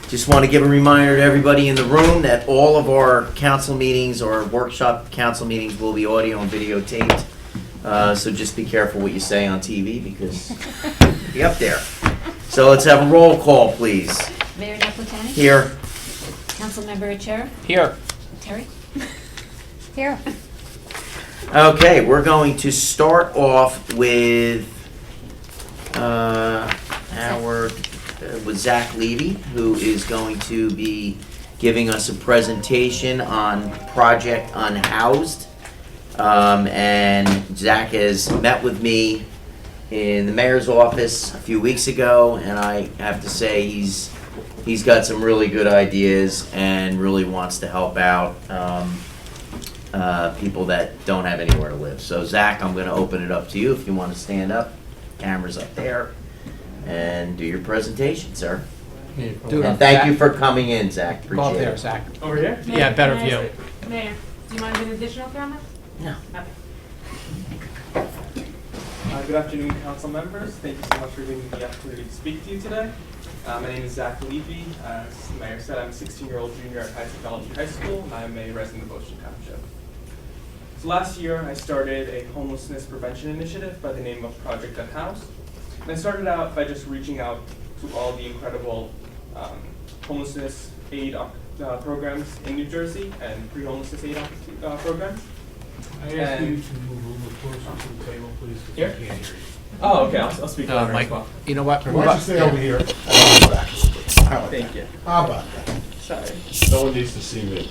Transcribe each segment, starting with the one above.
Just want to give a reminder to everybody in the room that all of our council meetings or workshop council meetings will be audio and videotaped. So just be careful what you say on TV because you'll be up there. So let's have a roll call, please. Mayor Napolitani? Here. Councilmember Chair? Here. Terry? Here. Okay, we're going to start off with with Zach Levy, who is going to be giving us a presentation on Project Unhoused. And Zach has met with me in the mayor's office a few weeks ago, and I have to say he's got some really good ideas and really wants to help out people that don't have anywhere to live. So Zach, I'm going to open it up to you if you want to stand up. Camera's up there, and do your presentation, sir. And thank you for coming in, Zach. Go up Appreciate there, it. Zach. Over here? Yeah, better view. Mayor, do you mind an additional camera? No. Okay. Good afternoon, council members. Thank you so much for giving me the opportunity to speak to you today. My name is Zach Levy. As the mayor said, I'm a 16-year-old junior at High Technology High School, and I'm a resident of Ocean Township. So last year, I started a homelessness prevention initiative by the name of Project Unhoused. And I started out by just reaching out to all the incredible homelessness aid programs in New Jersey and pre-homelessness aid programs. I ask you to move a little closer to the table, please, because Here? I can't hear you. Oh, okay. I'll speak louder Mike, as well. you know what? Why don't you stay over here? Thank you. How about that? Sorry. No one needs to see me.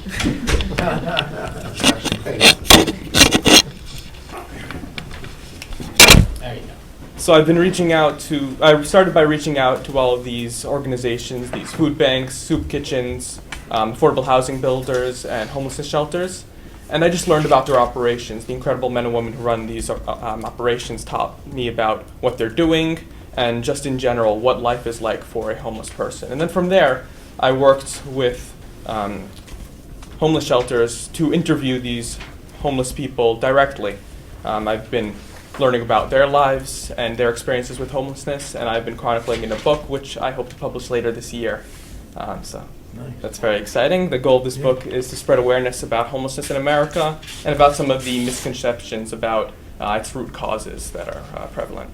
There you go. So I've been reaching out to, I started by reaching out to all of these organizations, these food banks, soup kitchens, affordable housing builders, and homelessness shelters. And I just learned about their operations. The incredible men and women who run these operations taught me about what they're doing and just in general what life is like for a homeless person. And then from there, I worked with homeless shelters to interview these homeless people directly. I've been learning about their lives and their experiences with homelessness, and I've been chronicling in a book, which I hope to publish later this year. So that's very exciting. The goal of this book is to spread awareness about homelessness in America and about some of the misconceptions about its root causes that are prevalent.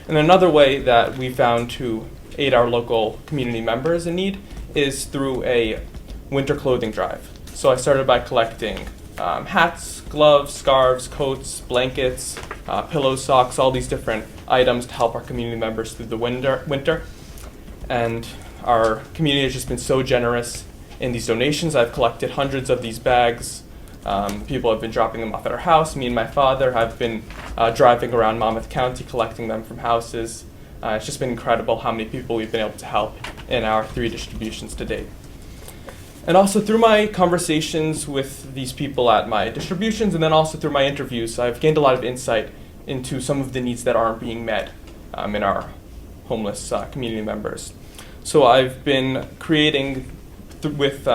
And another way that we found to aid our local community members in need is through a winter clothing drive. So I started by collecting hats, gloves, scarves, coats, blankets, pillows, socks, all these different items to help our community members through the winter. And our community has just been so generous in these donations. I've collected hundreds of these bags. People have been dropping them off at our house. Me and my father have been driving around Monmouth County collecting them from houses. It's just been incredible how many people we've been able to help in our 3 distributions to date. And also through my conversations with these people at my distributions and then also through my interviews, I've gained a lot of insight into some of the needs that aren't being met in our homeless community members. So I've been creating with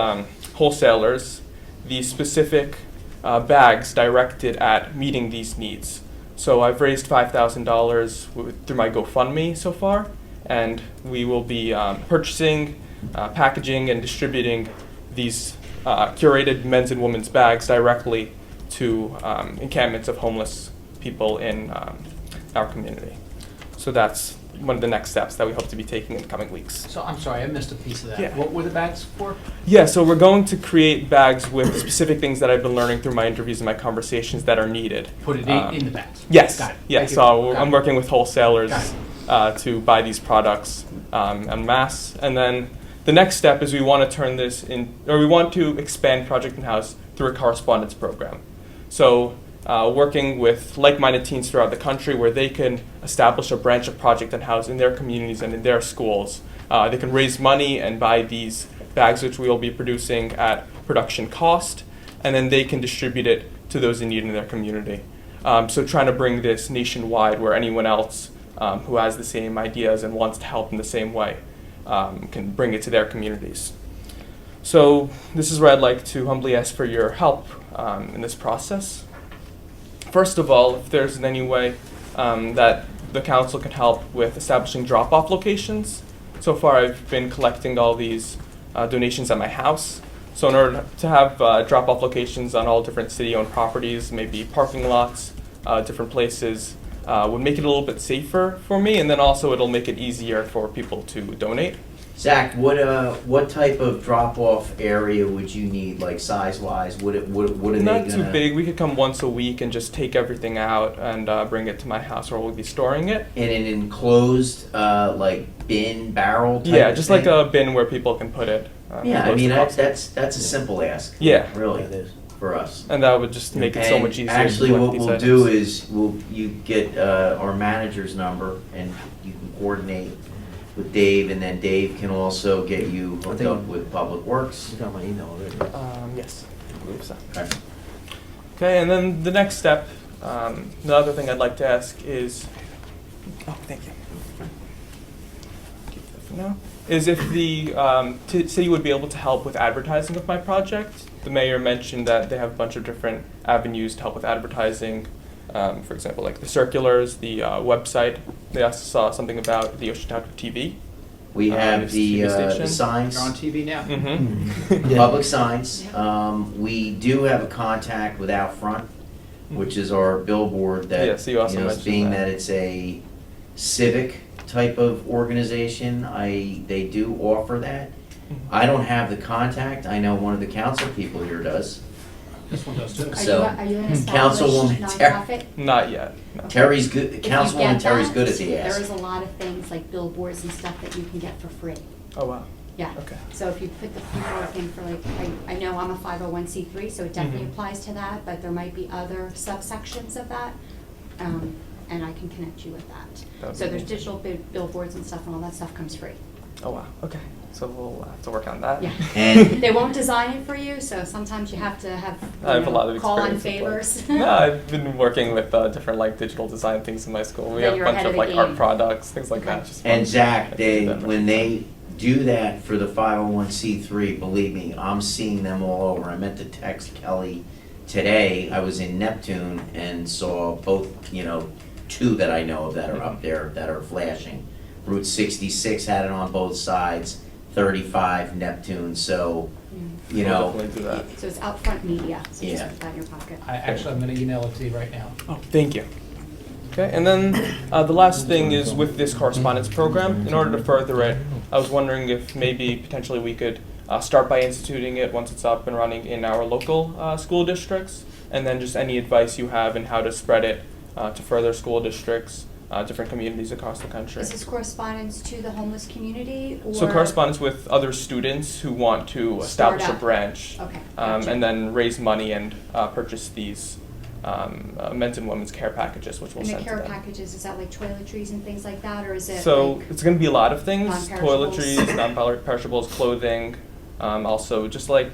wholesalers these specific bags directed at meeting these needs. So I've raised $5,000 through my GoFundMe so far, and we will be purchasing, packaging, and distributing these curated men's and women's bags directly to encampments of homeless people in our community. So that's one of the next steps that we hope to be taking in the coming weeks. So I'm sorry, I missed a piece of that. Yeah. What were the bags for? Yeah, so we're going to create bags with specific things that I've been learning through my interviews and my conversations that are needed. Put it in the bags. Yes. Got it. Yeah, Thank you. so Got I'm it. working with wholesalers Got to buy these products en masse. And then the next step is we want to turn this in, or we want to expand Project In-House through a correspondence program. So working with like-minded teens throughout the country where they can establish a branch of Project In-House in their communities and in their schools. They can raise money and buy these bags, which we will be producing at production cost, and then they can distribute it to those in need in their community. So trying to bring this nationwide where anyone else who has the same ideas and wants to help in the same way can bring it to their communities. So this is where I'd like to humbly ask for your help in this process. First of all, if there's in any way that the council can help with establishing drop-off locations, so far I've been collecting all these donations at my house. So in order to have drop-off locations on all different city-owned properties, maybe parking lots, different places, would make it a little bit safer for me, and then also it'll make it easier for people to donate. Zach, what type of drop-off area would you need, like size-wise? What are they Not gonna? too big. We could come once a week and just take everything out and bring it to my house where we'll be storing it. In an enclosed, like bin barrel type Yeah, of just thing? like a bin where people can put it. Yeah, I close mean, to boxes. that's a simple ask. Yeah. Really, It is. for us. And that would just make it so And much easier. actually, to collect what these we'll items. do is, you get our manager's number, and you can coordinate with Dave, and then Dave can also get you hooked up with Public Works. You got my email already. Yes, I believe so. Okay. Okay, and then the next step, the other thing I'd like to ask is, oh, thank you. Keep that for now. Is if the city would be able to help with advertising of my project. The mayor mentioned that they have a bunch of different avenues to help with advertising. For example, like the circulars, the website. They also saw something about the Ocean Township TV. We have It's the TV station. signs. You're on TV now. Mm-hmm. Public signs. We do have a contact with Out Front, which is our billboard that, Yes, you also mentioned being that. that it's a civic type of organization, they do offer that. I don't have the contact. I know one of the council people here does. This one does too. So, Are you an established Councilwoman Ter- nonprofit? Not yet. No. Terry's good, If you Councilwoman get Terry's that, good at the There ask. is a lot of things like billboards and stuff that you can get for free. Oh wow. Yeah. Okay. So if you put the paperwork in for like, I know I'm a 501c3, so it definitely Mhm. applies to that, but there might be other subsections of that. And I can connect you with that. That'd So be there's neat. digital billboards and stuff, and all that stuff comes free. Oh wow. Okay. So we'll have to work on that. Yeah. And They won't design it for you, so sometimes you have to have, I have a lot of call on experience with, favors. No, I've been working with different like digital design things in my school. We Then have a you're bunch ahead of of the like art game. products, things like Okay. that. Just And fun. Zach, I they, do that when they do that for the 501c3, believe me, I'm seeing them all over. I meant to text Kelly today. I was in Neptune and saw both, two that I know of that are up there that are flashing. Route 66 had it on both sides, 35 Neptune, so, Yeah. We'll definitely do that. So it's Out Front Media, so just Yeah. put that in your pocket. I'm gonna email it to you right now. Oh, thank you. Okay, and then the last thing is with this correspondence program. In order to further it, I was wondering if maybe potentially we could start by instituting it once it's up and running in our local school districts, and then just any advice you have in how to spread it to further school districts, different communities across the country. Is this correspondence to the homeless community, or? So correspondence with other students who want to establish a Start up. branch, Okay, gotcha. and then raise money and purchase these men's and women's care packages, which we'll And the send to care them. packages, is that like toiletries and things like that, or is it So like? it's going to be a lot of things: non-perishables? toiletries, non-perishables, clothing. Also, just like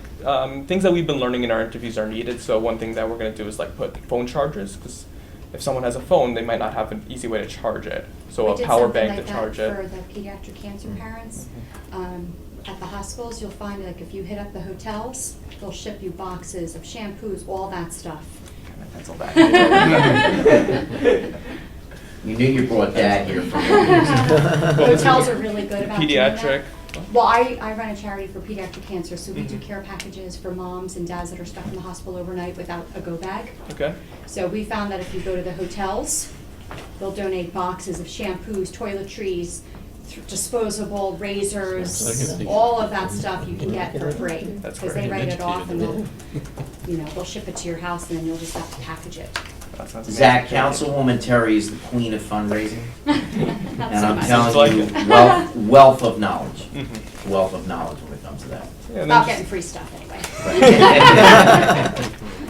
things that we've been learning in our interviews are needed. So one thing that we're going to do is like put phone chargers, because if someone has a phone, they might not have an easy way to charge it. So We a did power something bank like to that charge it. For the pediatric cancer parents. Mhm. At the hospitals, you'll find like if you hit up the hotels, they'll ship you boxes of shampoos, all that stuff. Got my pencil back. You knew you brought that here for me. Hotels are really good about doing that. Pediatric. Well, I run a charity for pediatric cancer, so we do Mhm. care packages for moms and dads that are stuck in the hospital overnight without a go bag. Okay. So we found that if you go to the hotels, they'll donate boxes of shampoos, toiletries, disposable razors, all of that stuff you can get for free. That's Because they great. write it off and they'll ship it to your house and then you'll just have to package it. That sounds Zach, amazing. Councilwoman Terry is the queen of fundraising, Not and so I'm much. Sounds telling you, like wealth of knowledge. Mhm. Wealth of knowledge when it comes to that. Yeah, and About then getting free stuff anyway.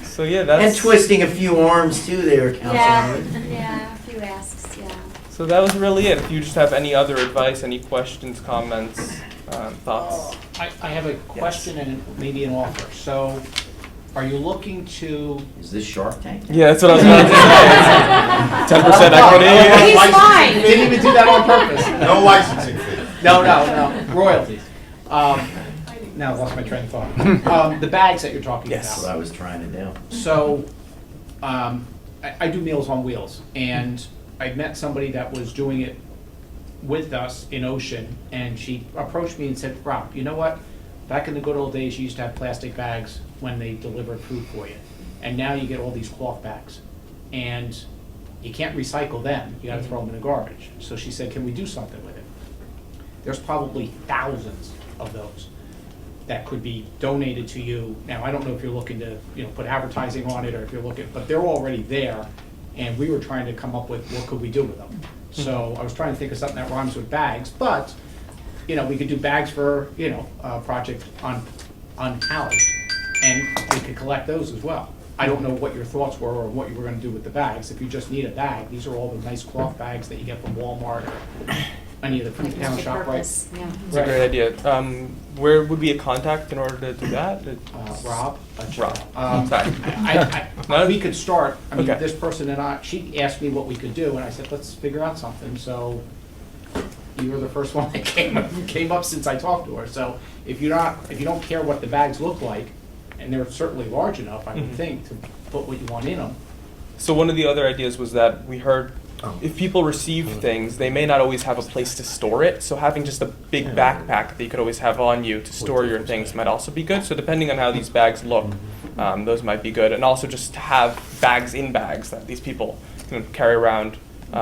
so yeah, that's And twisting a few arms too there, Yeah, Councilwoman. yeah, a few asks, yeah. So that was really it. If you just have any other advice, any questions, comments, thoughts. I have a question and maybe an offer. So, are you looking to? Is this Shark Tank? Yeah, that's what I was going to say. 10% equity. He's fine. Didn't even do that on purpose. No licensing fee. No, royalties. Now I lost my train of thought. The bags that you're talking Yes. That's what I was trying to do. So, I do Meals on Wheels, and I met somebody that was doing it with us in Ocean, and she approached me and said, Rob, you know what? Back in the good old days, you used to have plastic bags when they delivered food for you. And now you get all these cloth bags. And you can't recycle them, you gotta throw them in the garbage. So she said, can we do something with it? There's probably thousands of those that could be donated to you. Now, I don't know if you're looking to, put advertising on it, or if you're looking, but they're already there, and we were trying to come up with what could we do with them. So I was trying to think of something that rhymes with bags, but, we could do bags for, a project on unhoused, and we could collect those as well. I don't know what your thoughts were or what you were gonna do with the bags. If you just need a bag, these are all the nice cloth bags that you get from Walmart or any of the food town shop, right? Yeah. It's a great idea. Where would be a contact in order to do that? Rob? Rob. Sorry. We could start, Okay. this person and I, she asked me what we could do, and I said, let's figure out something, so you were the first one that came up since I talked to her, so if you don't care what the bags look like, and they're certainly large enough, I would think, to put what you want in them. So one of the other ideas was that we heard if people receive things, they may not always have a place to store it. So having just a big backpack that you could always have on you to store your things might also be good. So depending on how these bags look, those might be good. And also just to have bags in bags that these people can carry around,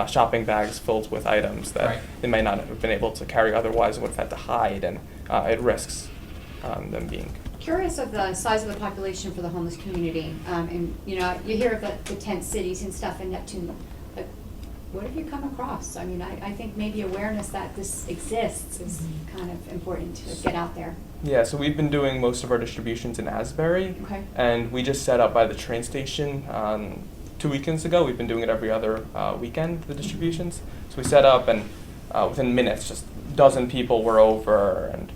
shopping bags filled with items that they might not have been able to carry otherwise and would have had to hide, and it risks them being. Curious of the size of the population for the homeless community, and you hear of the tent cities and stuff in Neptune. But what have you come across? I mean, I think maybe awareness that this exists is kind of important to get out there. Yeah, so we've been doing most of our distributions in Asbury, and we just set up by the train station 2 weekends ago. We've been doing it every other weekend, the distributions. So we set up, and within minutes, just a dozen people were over, and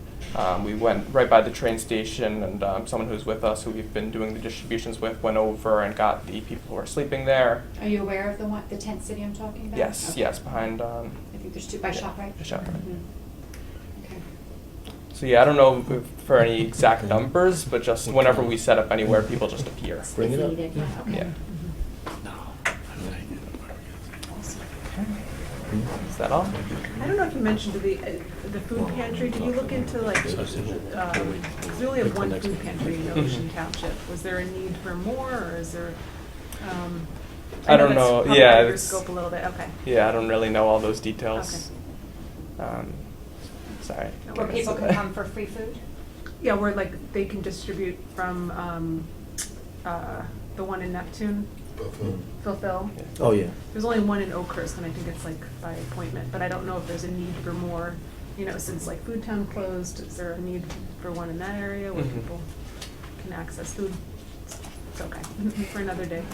we went right by the train station, and someone who's with us, who we've been doing the distributions with, went over and got the people who are sleeping there. Are you aware of the tent city I'm talking about? Yes, Okay. yes, behind. I think there's two by ShopRite. The ShopRite. Mm-hmm. Okay. So yeah, I don't know for any exact numbers, but just whenever we set up anywhere, people just appear. Bring it up. Needed, yeah. Okay. Yeah. Is that all? I don't know if you mentioned the food pantry. Did you look into because we only have one food pantry in Ocean Township. Was there a need for more, or is there? I don't know. That's probably Yeah, out of your it's- scope a little bit. Okay. Yeah, I don't really know all those details. Sorry. No Where worries. people can come for free food? Yeah, where they can distribute from the one in Neptune. Fulfill. Oh, yeah. There's only one in Oakhurst, and I think it's by appointment, but I don't know if there's a need for more, since Food Town closed, is there a need for one in that area where people can access food? It's okay, for another day.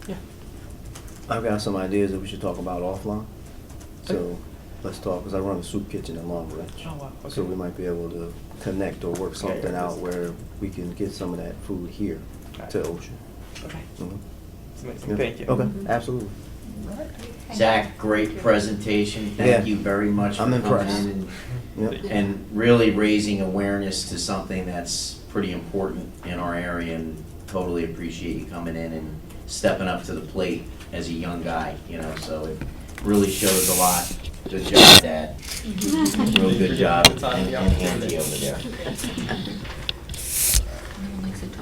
Yeah. I've got some ideas that we should talk about offline. So let's talk, because I run a soup kitchen in Long Branch. Oh, wow. Okay. So we might be able to connect or work something out where we can get some of that food here to Ocean. Okay. Mhm. That's amazing. Yeah. Thank you. Okay, absolutely. Zach, great presentation. Thank you very much for I'm coming impressed. in Yep. and really raising awareness to something that's pretty important in our area, and totally appreciate you coming in and stepping up to the plate as a young guy, so it really shows a lot. Good job, Dad. Real good job, and Andy over there.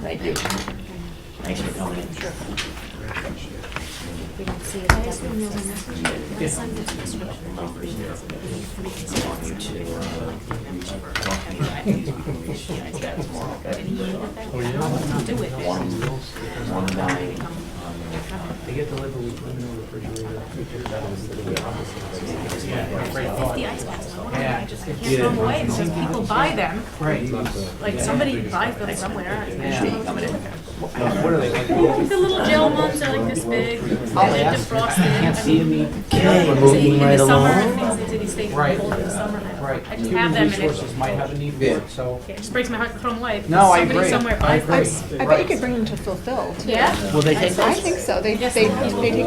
Thank you. Thanks for coming in. We don't see it. One dying. They get delivered with aluminum refrigerator. The ice box, Yeah. I just can't throw them away because people buy them. Right. Like somebody buys them somewhere. What are they? The little gel ones are like this big. They're defrosted. Can't see me. We're In moving the right summer, along. things they stay Right. cold in the summer. Right. I just have them and Resources might have a need for it, so. it just breaks my heart to throw them away. because No, I somebody agree. somewhere I buys agree. them. I bet you could bring them to Fulfill, too. Yeah? Will they take I those? think so. They Yes. take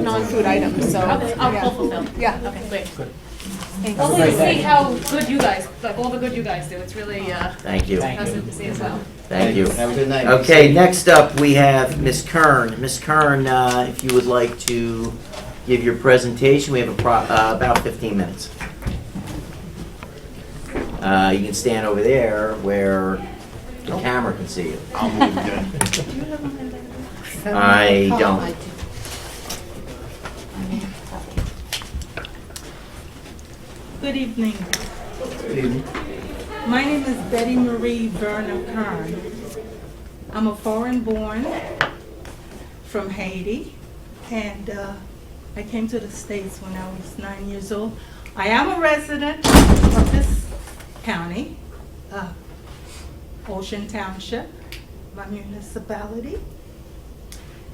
non-food items, so. I'll yeah. fulfill. Yeah. Okay, great. Thanks. Hopefully to see how good you guys, like all the good you guys do. It's really Thank you. impressive to see as well. Thank you. Have a good night. Okay, next up, we have Ms. Kern. Ms. Kern, if you would like to give your presentation. We have about 15 minutes. You can stand over there where the camera can see you. I'll move again. I don't. Good evening. My name is Betty Marie Verna Kern. I'm a foreign born from Haiti, and I came to the States when I was 9 years old. I am a resident of this county, Ocean Township, my municipality.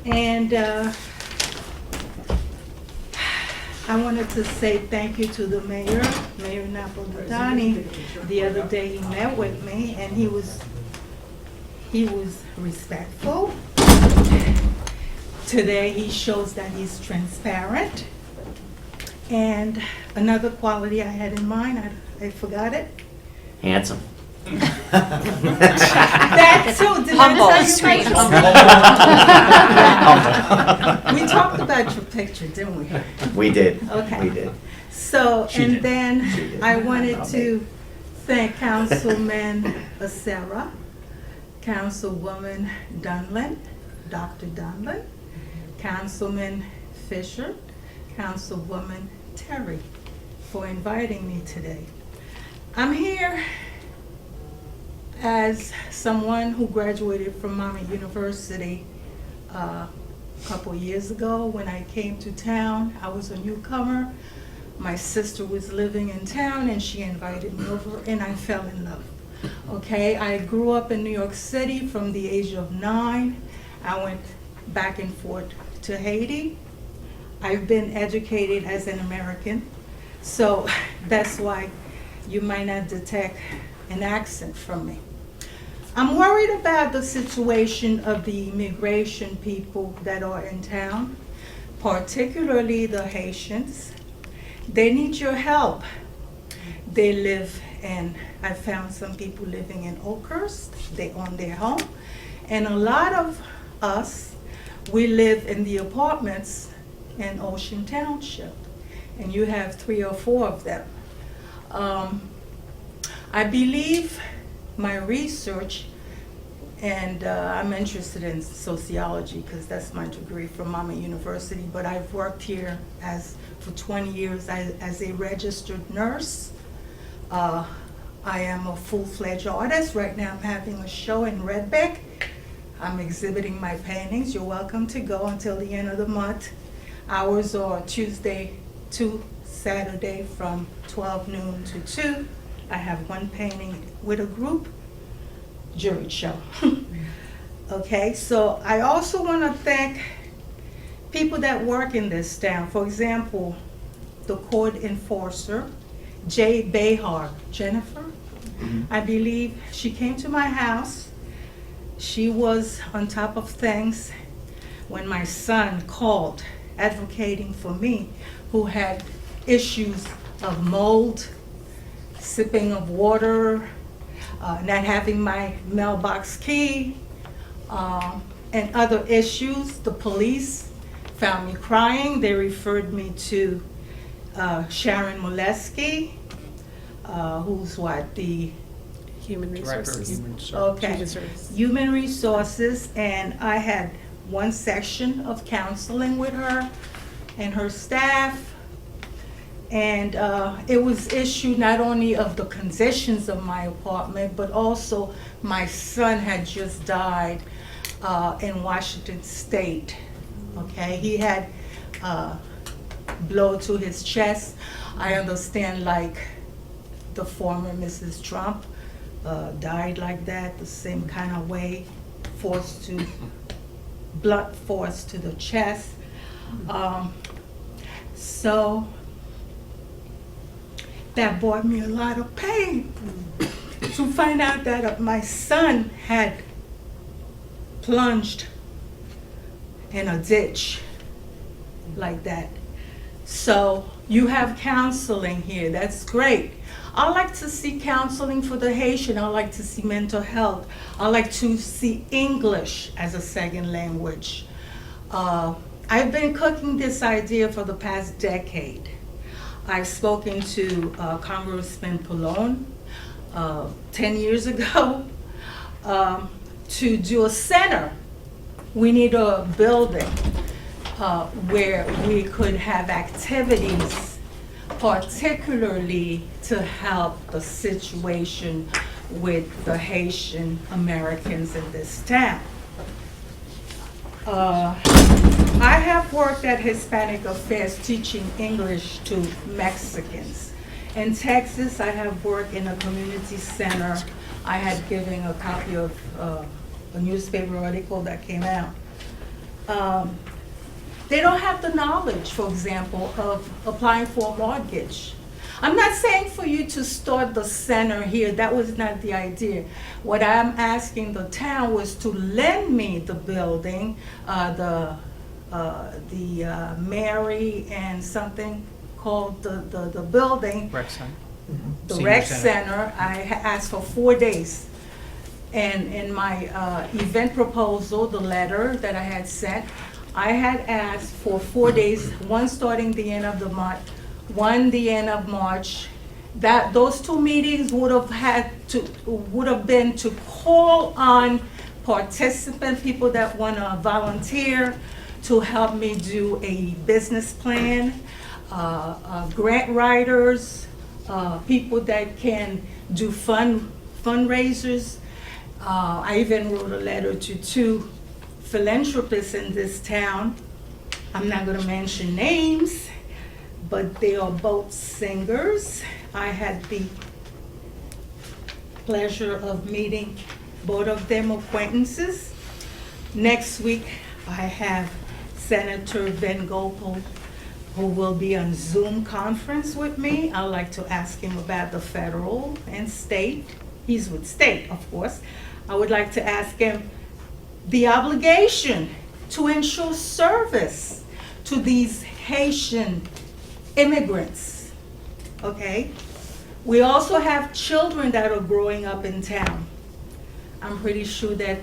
And I wanted to say thank you to the mayor, Mayor Napolitani. The other day he met with me and he was respectful. Today he shows that he's transparent. And another quality I had in mind, I forgot it. Handsome. That too, did Humble. I tell you Humble. We talked about your picture, didn't we? We did. Okay. We did. So, She and did. then She did. I wanted to thank Councilman Acera, Councilwoman Dunlin, Dr. Dunlin, Councilman Fisher, Councilwoman Terry for inviting me today. I'm here as someone who graduated from Monmouth University a couple years ago. When I came to town, I was a newcomer. My sister was living in town and she invited me over and I fell in love. Okay, I grew up in New York City from the age of 9. I went back and forth to Haiti. I've been educated as an American, so that's why you might not detect an accent from me. I'm worried about the situation of the immigration people that are in town, particularly the Haitians. They need your help. They live in, I found some people living in Oakhurst. They own their home. And a lot of us, we live in the apartments in Ocean Township. And you have 3 or 4 of them. I believe my research, and I'm interested in sociology because that's my degree from Monmouth University, but I've worked here for 20 years as a registered nurse. I am a full-fledged artist. Right now I'm having a show in Redbeck. I'm exhibiting my paintings. You're welcome to go until the end of the month. Hours are Tuesday to Saturday from 12 noon to 2. I have one painting with a group, jury show. Okay, so I also want to thank people that work in this town. For example, the court enforcer, Jay Behar, Jennifer. I believe she came to my house. She was on top of things when my son called advocating for me, who had issues of mold, sipping of water, not having my mailbox key, and other issues. The police found me crying. They referred me to Sharon Molesky, who's what, the Human Director of resources. Human Services. okay, Human services. Human Resources, and I had one session of counseling with her and her staff. And it was issued not only of the conditions of my apartment, but also my son had just died in Washington State. Okay, he had blow to his chest. I understand, like the former Mrs. Trump died like that, the same kind of way, blunt force to the chest. So that brought me a lot of pain to find out that my son had plunged in a ditch like that. So you have counseling here, that's great. I like to see counseling for the Haitian. I like to see mental health. I like to see English as a second language. I've been cooking this idea for the past decade. I've spoken to Congressman Pallone 10 years ago to do a center. We need a building where we could have activities, particularly to help the situation with the Haitian Americans in this town. I have worked at Hispanic Affairs teaching English to Mexicans. In Texas, I have worked in a community center. I had given a copy of a newspaper article that came out. They don't have the knowledge, for example, of applying for a mortgage. I'm not saying for you to start the center here. That was not the idea. What I'm asking the town was to lend me the building, the Mary and something called the building. Rec Center. The Senior rec center. center. I asked for 4 days. And in my event proposal, the letter that I had sent, I had asked for 4 days, one starting the end of the month, one the end of March. That those 2 meetings would have been to call on participant people that want to volunteer to help me do a business plan, grant writers, people that can do fundraisers. I even wrote a letter to 2 philanthropists in this town. I'm not going to mention names, but they are both singers. I had the pleasure of meeting both of them acquaintances. Next week, I have Senator Ben Gopal, who will be on Zoom conference with me. I'd like to ask him about the federal and state. He's with state, of course. I would like to ask him the obligation to ensure service to these Haitian immigrants, okay? We also have children that are growing up in town. I'm pretty sure that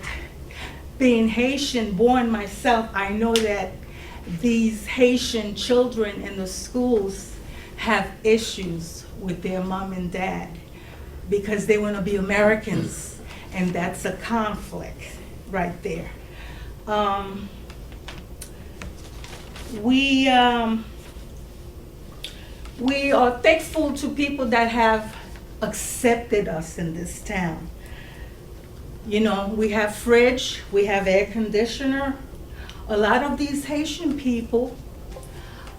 being Haitian born myself, I know that these Haitian children in the schools have issues with their mom and dad because they want to be Americans, and that's a conflict right there. We are thankful to people that have accepted us in this town. You know, we have fridge, we have air conditioner. A lot of these Haitian people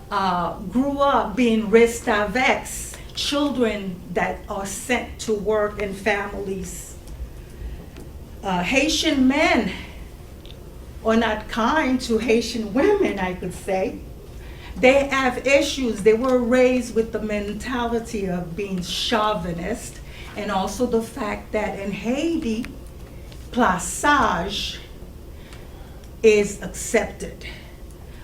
grew up being raised avec, children that are sent to work in families. Haitian men are not kind to Haitian women, I could say. They have issues. They were raised with the mentality of being chauvinist, and also the fact that in Haiti, plaçage is accepted,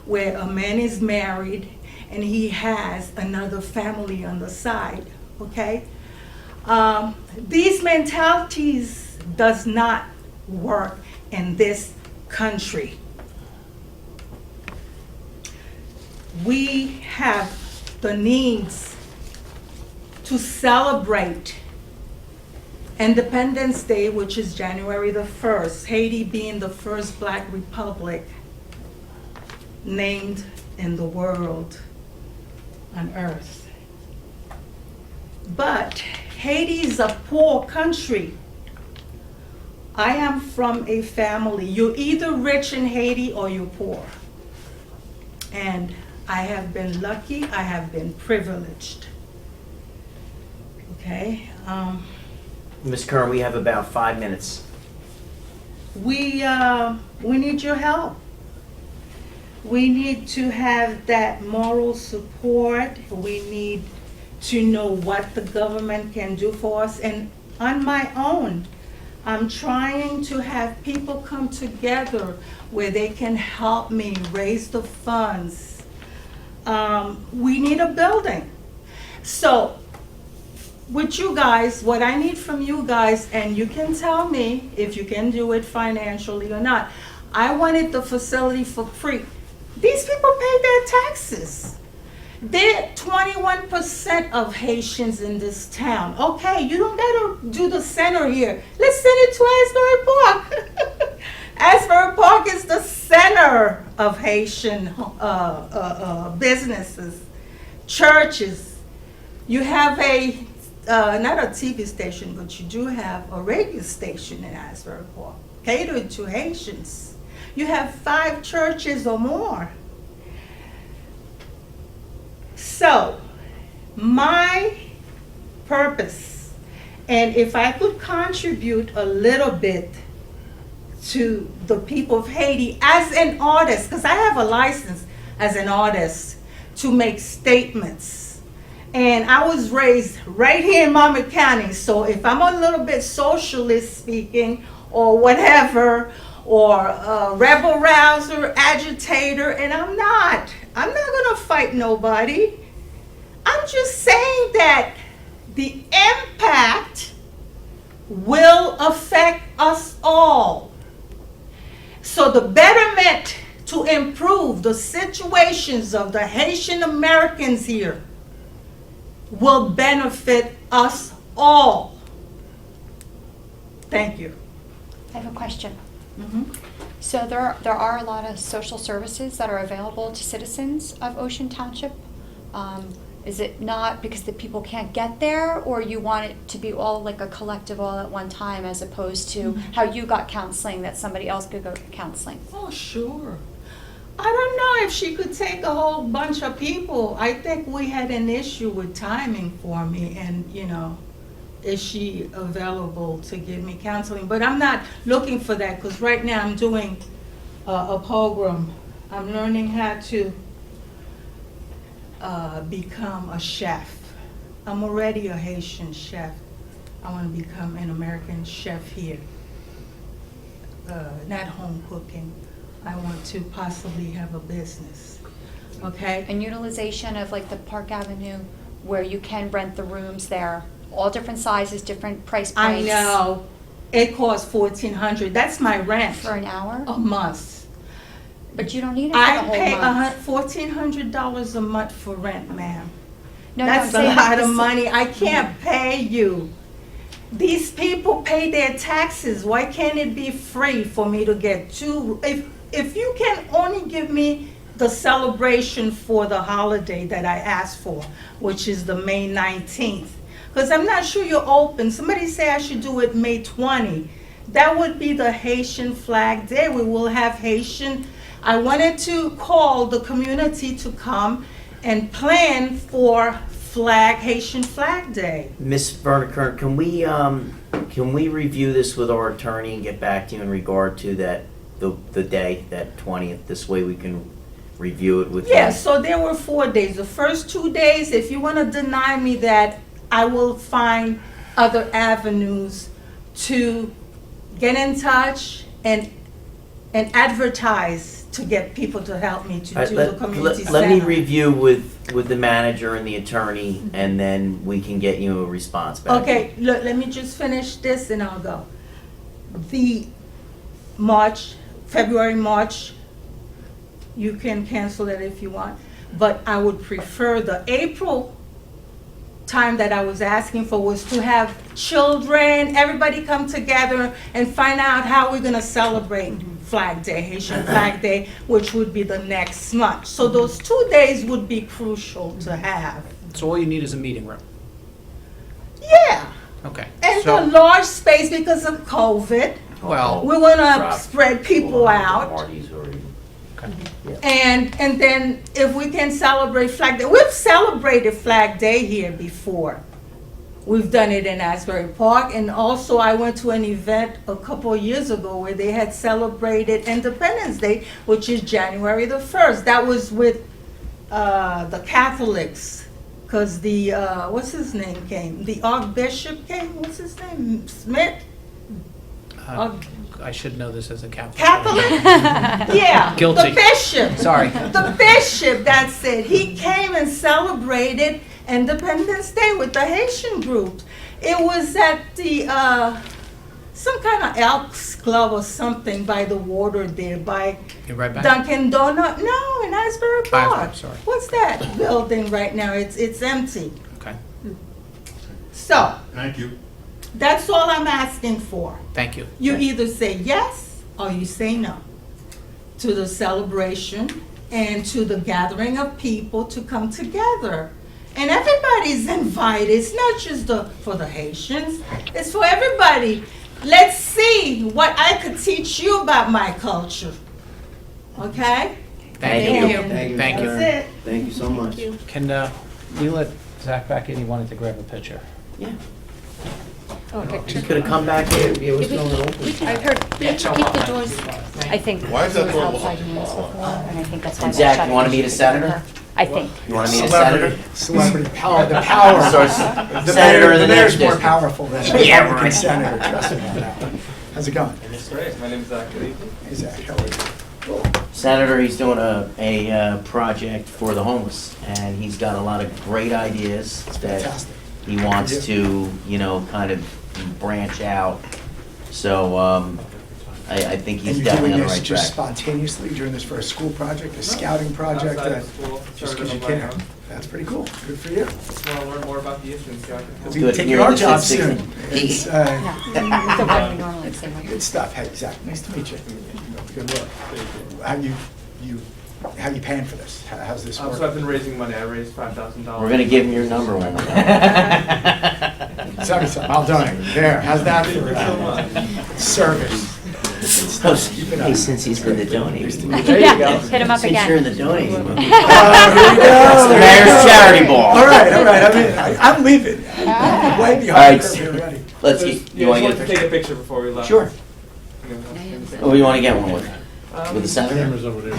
where a man is married and he has another family on the side, okay? These mentalities does not work in this country. We have the needs to celebrate Independence Day, which is January the 1st, Haiti being the first Black republic named in the world on earth. But Haiti is a poor country. I am from a family. You're either rich in Haiti or you're poor. And I have been lucky, I have been privileged. Okay? Ms. Kern, we have about 5 minutes. We need your help. We need to have that moral support. We need to know what the government can do for us. And on my own, I'm trying to have people come together where they can help me raise the funds. We need a building. So with you guys, what I need from you guys, and you can tell me if you can do it financially or not, I wanted the facility for free. These people pay their taxes. They're 21% of Haitians in this town. Okay, you don't gotta do the center here. Let's send it to Asbury Park. Asbury Park is the center of Haitian businesses, churches. You have not a TV station, but you do have a radio station in Asbury Park, catered to Haitians. You have 5 churches or more. So, my purpose, and if I could contribute a little bit to the people of Haiti as an artist, because I have a license as an artist to make statements. And I was raised right here in Monmouth County, so if I'm a little bit socialist speaking or whatever, or a rebel rouser, agitator, and I'm not gonna fight nobody. I'm just saying that the impact will affect us all. So the betterment to improve the situations of the Haitian Americans here will benefit us all. Thank you. I have a question. Mhm. So there are a lot of social services that are available to citizens of Ocean Township. Is it not because the people can't get there, or you want it to be all like a collective all at one time, as opposed to how you got counseling that somebody else could go counseling? Oh, sure. I don't know if she could take a whole bunch of people. I think we had an issue with timing for me, and is she available to give me counseling? But I'm not looking for that, because right now I'm doing a program. I'm learning how to become a chef. I'm already a Haitian chef. I want to become an American chef here. Not home cooking. I want to possibly have a business. Okay? And utilization of like the Park Avenue, where you can rent the rooms there, all different sizes, different price I points. know. It costs $1,400. That's my rent. For an hour? A month. But you don't need it for the I whole pay month. $1,400 a month for rent, ma'am. No, That's I'm a saying lot of this- money. I can't pay you. These people pay their taxes. Why can't it be free for me to get 2? If you can only give me the celebration for the holiday that I asked for, which is the May 19th, because I'm not sure you're open. Somebody say I should do it May 20. That would be the Haitian Flag Day. We will have Haitian. I wanted to call the community to come and plan for Haitian Flag Day. Ms. Verniker, can we review this with our attorney and get back to you in regard to the day, that 20th? This way we can review it with Yeah, him. so there were 4 days. The first 2 days, if you want to deny me that, I will find other avenues to get in touch and advertise to get people to help me to do the community center. Let me review with the manager and the attorney, and then we can get you a response back. Okay, look, let me just finish this and I'll go. The February, March, you can cancel it if you want, but I would prefer the April time that I was asking for was to have children, everybody come together and find out how we're gonna celebrate Flag Day, Haitian Flag Day, which would be the next month. So those 2 days would be crucial to have. So all you need is a meeting room. Yeah, Okay. and So, the large space because of COVID. well, We wanna Rob, spread people out. Marty's already. And then if we can celebrate Flag Day, we've celebrated Flag Day here before. We've done it in Asbury Park, and also I went to an event a couple of years ago where they had celebrated Independence Day, which is January the 1st. That was with the Catholics, because the, what's his name came? The Archbishop came, what's his name? Smith? I should know this as a Catholic. Catholic? Yeah. Guilty. The bishop. Sorry. The bishop, that's it. He came and celebrated Independence Day with the Haitian group. It was at the some kind of Elks Club or something by the water there, by You're right back. Dunkin' Donut. No, in Asbury Park. sorry. What's that building right now? It's empty. Okay, So, Thank you. that's all I'm asking for. thank you. You either say yes or you say no to the celebration and to the gathering of people to come together. And everybody's invited. It's not just for the Haitians. It's for everybody. Let's see what I could teach you about my culture. Okay? Thank you. Thank you. That's it. Thank you so much. Can we let Zach back in? He wanted to grab a picture. Yeah. Oh, a picture. He's gonna come back here, yeah, what's going on? I heard, we have to keep the doors, I think. Why is that door outside locked? meetings before, and I think that's why. And they Zach, shut you wanna it. meet a senator? I think. You wanna meet a senator? Celebrity power, the power. So, Senator of the next mayor's more district. powerful than a Yeah, Republican right. senator, trust me on that one. How's it going? It's great. My name is Zach Lee. Hey, Zach, how are you? Senator, he's doing a project for the homeless, and he's got a lot of great ideas that Fantastic. he wants to, you know, kind of branch out. So, I think And he's you're definitely doing on the this right just track. spontaneously, you're doing this for a school project, a scouting project? Outside of school, Just started because you on my can. own. That's pretty cool. Good for you. Just want to learn more about the issue and see how I can help. We Good. can take You're your in the job 60. soon. It's, Yeah. So what we normally say, like, good stuff. Hey, Zach, nice to meet you. Good work. How you paying for this? How's this So I've work? been raising money. I raised $5,000. We're gonna give him your number one. Send me some, I'll donate. There, how's that for Thank you so much. service? Keep it up. Hey, since he's been the donating. There you go. hit him up Since you're in again. the donating. Oh, here we go. It's the mayor's charity ball. All right, I'm leaving. I'm way All behind right. the curve here already. Let's get, you wanna get a picture? take a picture before we left. Sure. Oh, you wanna get one with the senator? Cameras over there.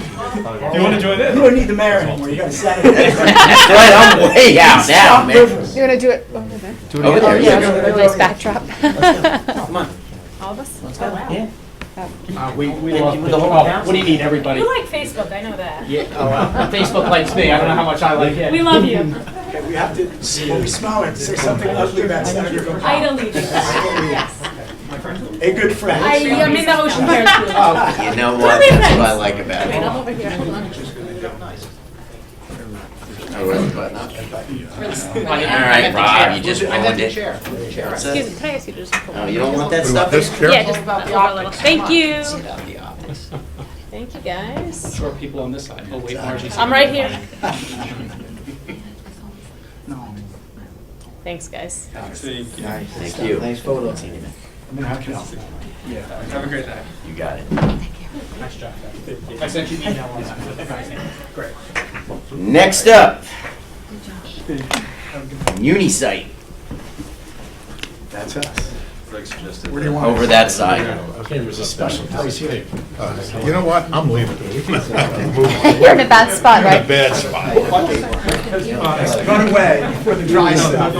You want to join You in? don't need the mayor anymore, you got a senator. That's right, I'm way out now, man. You wanna do it over there? Over there, Yeah, yeah. a nice backdrop. Come on, All of us? let's go. Yeah. We Yeah, love with the whole oh, council. what do you need, everybody? You like Facebook, I know that. Yeah, oh, well, Facebook likes me. I don't know how much I like it. We love you. Okay, we have to, when we smile and say something ugly about Senator. I don't need you. Yes. A good friend. I'm in the ocean care too. You know what, that's what I like about Wait, it. I'm over here. Hold on. I really button up. All right, Rob, you just ruined it. Chair. What's Excuse that? me, can I ask you to just pull? Oh, you don't want that stuff? This Yeah, here? just about the a little. Thank you. Thank you, guys. Short people on this side. Oh, wait, Margie's. I'm right here. No. Thanks, guys. Thank you. Nice photo. I mean, how can I help? Have a great day. You got it. Nice job. I sent you an email on that. Great. Next up, Unisite, That's us. Where do you want? over that side. There's a special place here. You know what? I'm leaving. You're in a bad spot, right? Bad spot. Run away before the dry stuff.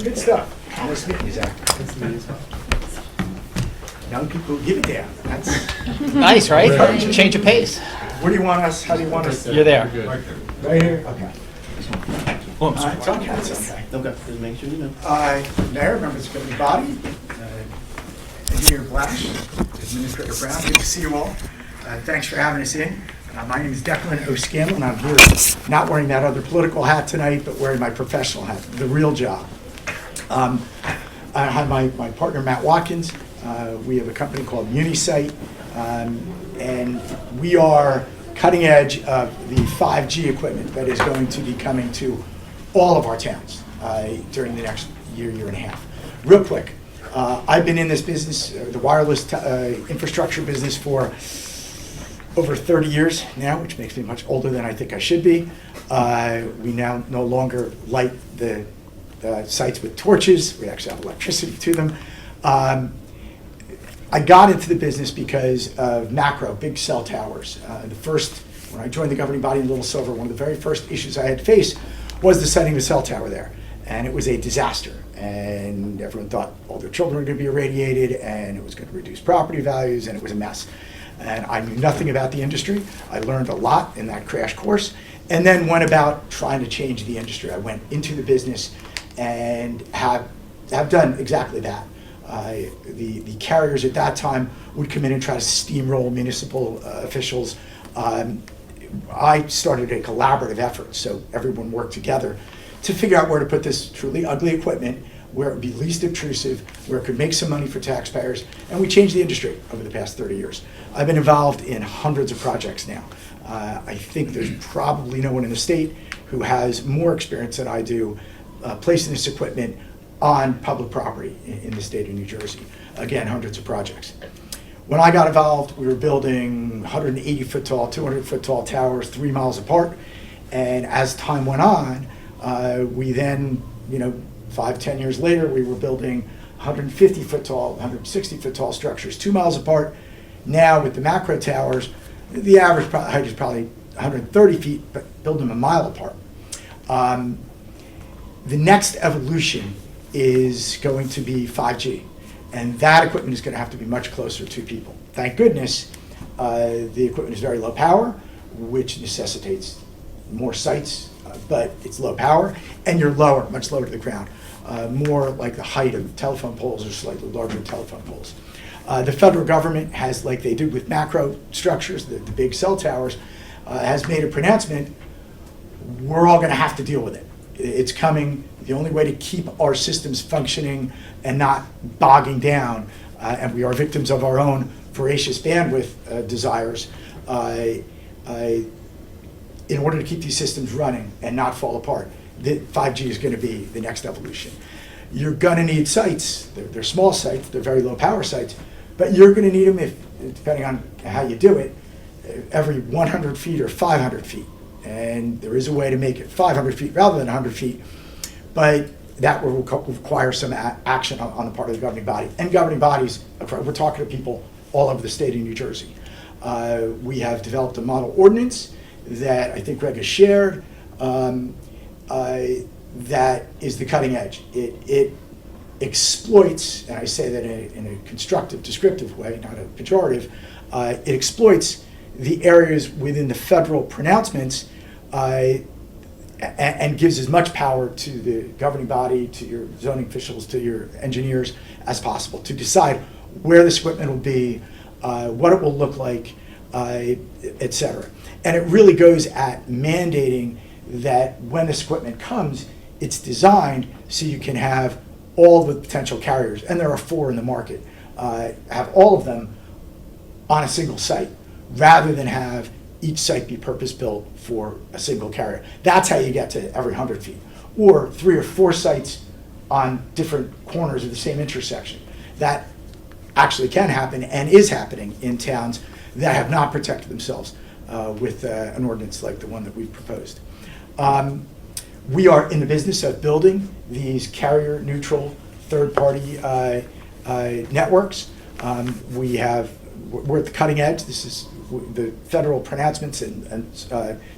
Good stuff. Nice meeting you, Zach. Young people, give it down. That's, Nice, right? Change of pace. where do you want us? How do you want us? You're there. Right here? Okay. It's okay, it's okay. Okay, just make sure you know. Mayor, members of the governing body, Engineer Blash, Administrator Brown, good to see you all. Thanks for having us in. My name is Declan O'Scanlan. I'm here not wearing that other political hat tonight, but wearing my professional hat, the real job. I have my partner, Matt Watkins. We have a company called Unisite, and we are cutting edge of the 5G equipment that is going to be coming to all of our towns during the next year and a half. Real quick, I've been in this business, the wireless infrastructure business, for over 30 years now, which makes me much older than I think I should be. We now no longer light the sites with torches. We actually have electricity to them. I got into the business because of macro, big cell towers. When I joined the governing body in Little Silver, one of the very first issues I had to face was the setting of a cell tower there. And it was a disaster. And everyone thought all their children were going to be irradiated, and it was going to reduce property values, and it was a mess. And I knew nothing about the industry. I learned a lot in that crash course. and then went about trying to change the industry. I went into the business and have done exactly that. The carriers at that time would come in and try to steamroll municipal officials. I started a collaborative effort, so everyone worked together to figure out where to put this truly ugly equipment, where it would be least obtrusive, where it could make some money for taxpayers, and we changed the industry over the past 30 years. I've been involved in hundreds of projects now. I think there's probably no one in the state who has more experience than I do placing this equipment on public property in the state of New Jersey. Again, hundreds of projects. When I got involved, we were building 180-foot tall, 200-foot tall towers 3 miles apart, and as time went on, we then, 5-10 years later, we were building 150-foot tall, 160-foot tall structures 2 miles apart. Now with the macro towers, the average height is probably 130 feet, but build them a mile apart. The next evolution is going to be 5G, and that equipment is going to have to be much closer to people. Thank goodness, the equipment is very low power, which necessitates more sites, but it's low power, and you're lower, much lower to the ground, more like the height of telephone poles or slightly larger telephone poles. The federal government has, like they do with macro structures, the big cell towers, has made a pronouncement, we're all going to have to deal with it. It's coming. The only way to keep our systems functioning and not bogging down, and we are victims of our own voracious bandwidth desires, in order to keep these systems running and not fall apart, 5G is going to be the next evolution. You're going to need sites. They're small sites. They're very low power sites, but you're going to need them, depending on how you do it, every 100 feet or 500 feet. And there is a way to make it 500 feet rather than 100 feet, but that will require some action on the part of the governing body. And governing bodies, we're talking to people all over the state of New Jersey. We have developed a model ordinance that I think Greg has shared, that is the cutting edge. It exploits, and I say that in a constructive, descriptive way, not a pejorative, it exploits the areas within the federal pronouncements and gives as much power to the governing body, to your zoning officials, to your engineers as possible to decide where this equipment will be, what it will look like, et cetera. And it really goes at mandating that when this equipment comes, it's designed so you can have all the potential carriers, and there are 4 in the market, have all of them on a single site, rather than have each site be purpose-built for a single carrier. That's how you get to every 100 feet. Or 3 or 4 sites on different corners of the same intersection. That actually can happen and is happening in towns that have not protected themselves with an ordinance like the one that we've proposed. We are in the business of building these carrier-neutral third-party networks. We're at the cutting edge. This is the federal pronouncements and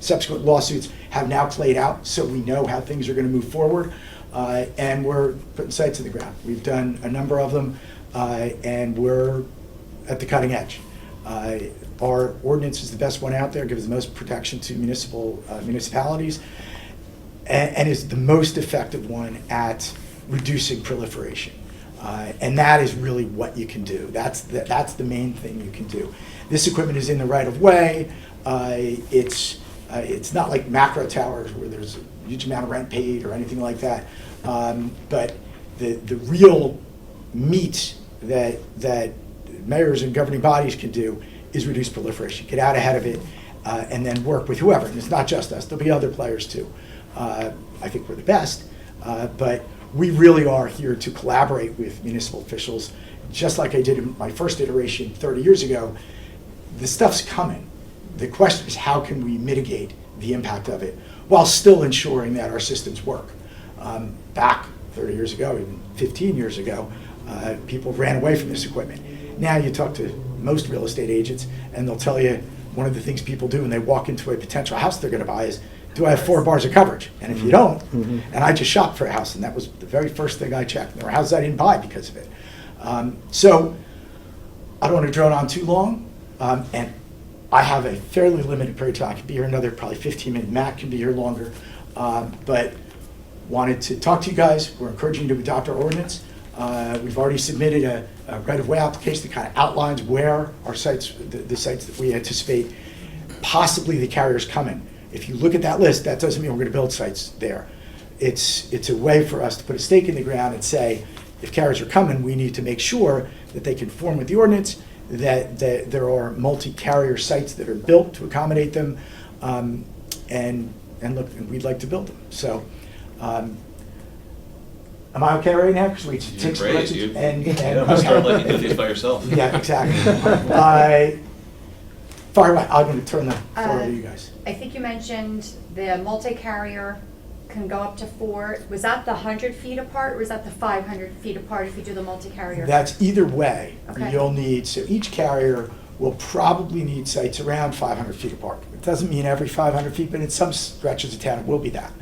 subsequent lawsuits have now played out, so we know how things are going to move forward, and we're putting sites in the ground. We've done a number of them, and we're at the cutting edge. Our ordinance is the best one out there, gives the most protection to municipalities, and is the most effective one at reducing proliferation. And that is really what you can do. That's the main thing you can do. This equipment is in the right of way. It's not like macro towers where there's a huge amount of rent paid or anything like that. But the real meat that mayors and governing bodies can do is reduce proliferation, get out ahead of it, and then work with whoever. And it's not just us. There'll be other players too. I think we're the best, but we really are here to collaborate with municipal officials, just like I did in my first iteration 30 years ago. The stuff's coming. The question is, how can we mitigate the impact of it while still ensuring that our systems work? Back 30 years ago, even 15 years ago, people ran away from this equipment. Now you talk to most real estate agents, and they'll tell you one of the things people do when they walk into a potential house they're going to buy is, do I have 4 bars of coverage? And if you don't, and I just shopped for a house, and that was the very first thing I checked. There were houses I didn't buy because of it. So I don't want to drone on too long. And I have a fairly limited period of time. I could be here another probably 15 minutes. Matt can be here longer. But wanted to talk to you guys. We're encouraging you to adopt our ordinance. We've already submitted a right-of-way application that kind of outlines where our sites, the sites that we anticipate possibly the carriers coming. If you look at that list, that doesn't mean we're going to build sites there. It's a way for us to put a stake in the ground and say, if carriers are coming, we need to make sure that they conform with the ordinance, that there are multi-carrier sites that are built to accommodate them, and look, we'd like to build them. So, am I okay right now? Because we take some Great. questions. I'm gonna start letting you do these by yourself. Yeah, exactly. Fire away. I'm going to turn the floor over to you guys. I think you mentioned the multi-carrier can go up to 4. Was that the 100 feet apart, or was that the 500 feet apart if you do the multi-carrier? That's either way. Okay. You'll need, so each carrier will probably need sites around 500 feet apart. It doesn't mean every 500 feet, but in some stretches of town, it will be that.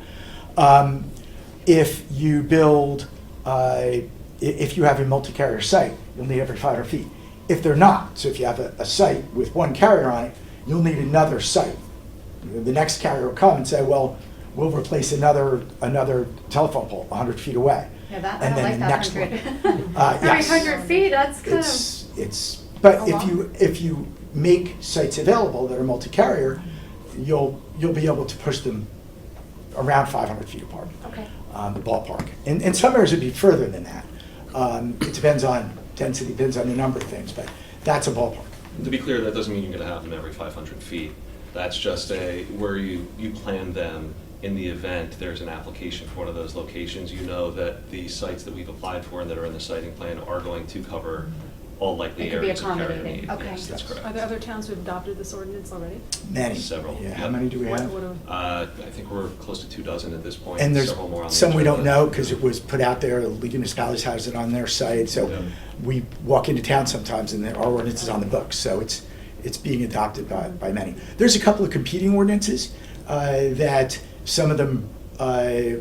If you build, if you have a multi-carrier site, you'll need every 500 feet. If they're not, so if you have a site with one carrier on it, you'll need another site. The next carrier will come and say, well, we'll replace another telephone pole 100 feet away. Yeah, that, I And don't then like the that next 100. one. Every Yes. 100 feet, that's kind But a lot. if you make sites available that are multi-carrier, you'll be able to push them around 500 feet apart. Okay. The ballpark. And some areas would be further than that. It depends on density, depends on a number of things, but that's a ballpark. To be clear, that doesn't mean you're gonna have them every 500 feet. That's just where you plan them in the event there's an application for one of those locations. You know that the sites that we've applied for and that are in the siting plan are going to cover all likely It could be areas of carrier accommodating. need. Okay. Yes, that's correct. Are there other towns who have adopted this ordinance already? Many. Several, Yeah, yeah. how many do we have? What I think we're close to 24 at this point. And there's several more on the some we don't agenda. know because it was put out there, the League of Municipalities has it on their site, so Yeah. we walk into town sometimes and our ordinance is on the books, so it's being adopted by many. There's a couple of competing ordinances that some of them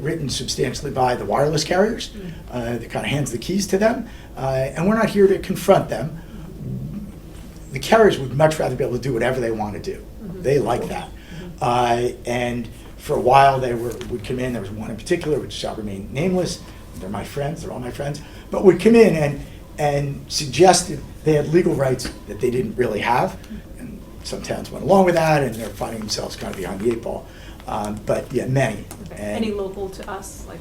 written substantially by the wireless carriers, that kind of hands the keys to them, and we're not here to confront them. The carriers would much rather be able to do whatever they want to do. They like that. And for a while, they would come in, there was one in particular, which shall remain nameless, they're my friends, they're all my friends, but would come in and suggested they had legal rights that they didn't really have. And some towns went along with that, and they're finding themselves kind of behind the 8 ball. But yeah, many. And Any local to us, like?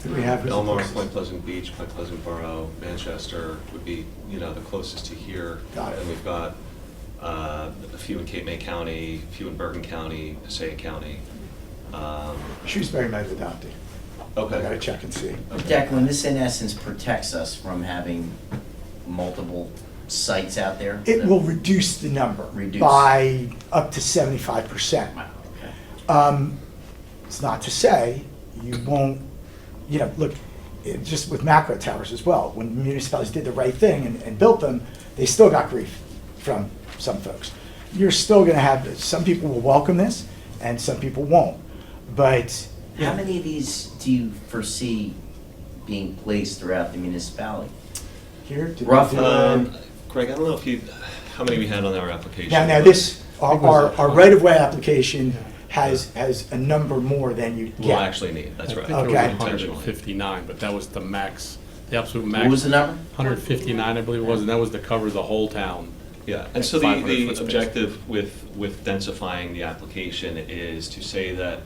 do we have Belmar, Point Pleasant Beach, Point Pleasant Borough, Manchester would be, the closest to here. Got it. And we've got a few in Cape May County, a few in Bergen County, Passaic County. Shrewsbury might have adopted. I gotta Okay. check and see. Declan, this in essence protects us from having multiple sites out there? It will reduce the number Reduce. by up to 75%. Wow, okay. It's not to say you won't, look, just with macro towers as well, when municipalities did the right thing and built them, they still got grief from some folks. You're still gonna have, some people will welcome this and some people won't, but. How many of these do you foresee being placed throughout the municipality? Here, did we Roughly. do, Greg, I don't know how many we had on our application. now but this, our right-of-way application has a number more than you We'll get. actually need, that's right. think it was Intentionally. 159, but that was the max, the absolute max. What was the number? 159, I believe it was, and that was to cover the whole town. Yeah, and so 500 the foot space. objective with densifying the application is to say that,